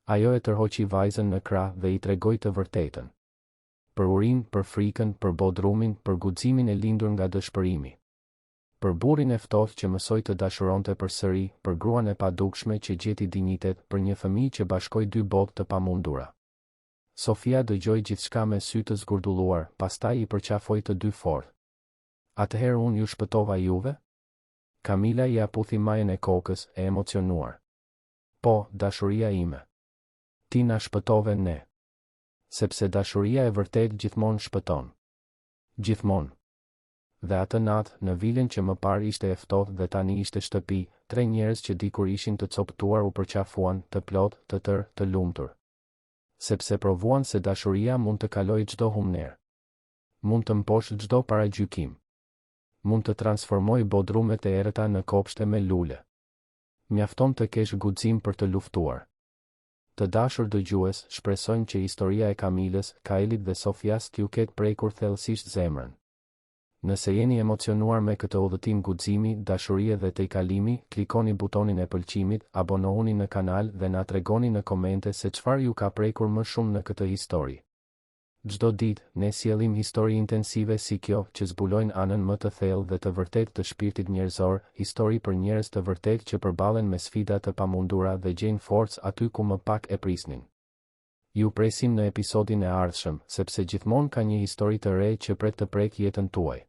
Ajo e tërhoqi vajzën në krah dhe i tregoi të vërtetën. Për urinë, për frikën, për bodrumin, për guximin e lindur nga dëshpërimi. Për burrin e ftohtë që mësoi të dashuronte përsëri, për gruan e padukshme që gjeti dinjitet, për një fëmijë që bashkoi dy botë të pamundura. Sofia dëgjoi gjithçka me sy të zgurdulluar, pastaj i përqafoi të dy fort. Atëherë unë ju shpëtova juve? Kamila i aputhi majën e kokës, e emocionuar. Po, dashuria ime. Ti na shpëtove ne. Sepse dashuria e vërtet gjithmonë shpëton. Gjithmonë. Dhe atë natë, në vilën që më parë ishte e ftohtë dhe tani ishte shtëpi, 3 njerëz që dikur ishin të coptuar u përqafuan, të plot, të tërë, të lumtur. Sepse provuan se dashuria mund të kalojë çdo humner. Mund të mposhtë çdo paragjykim. Mund të transformojë bodrumet e errëta në kopshte me lule. Mjafton të kesh guxim për të luftuar. Të dashur dëgjues, shpresojmë që historia e Kamilës, Kailit dhe Sofias t'ju ketë prekur thellësisht zemrën. Nëse jeni emocionuar me këtë udhëtim guximi, dashurie dhe tejkalimi, klikoni butonin e pëlqimit, abonohuni në kanal dhe na tregoni në komente se çfarë ju ka prekur më shumë në këtë histori. Çdo ditë, ne sjellim histori intensive si kjo, që zbulojnë anën më të thellë dhe të vërtetë të shpirtit njerëzor, histori për njerëz të vërtetë që përballen me sfida të pamundura dhe gjejnë forcë aty ku më pak e prisnin. Ju presim në episodin e ardhshëm, sepse gjithmonë ka një histori të re që pret të prek jetën tuaj.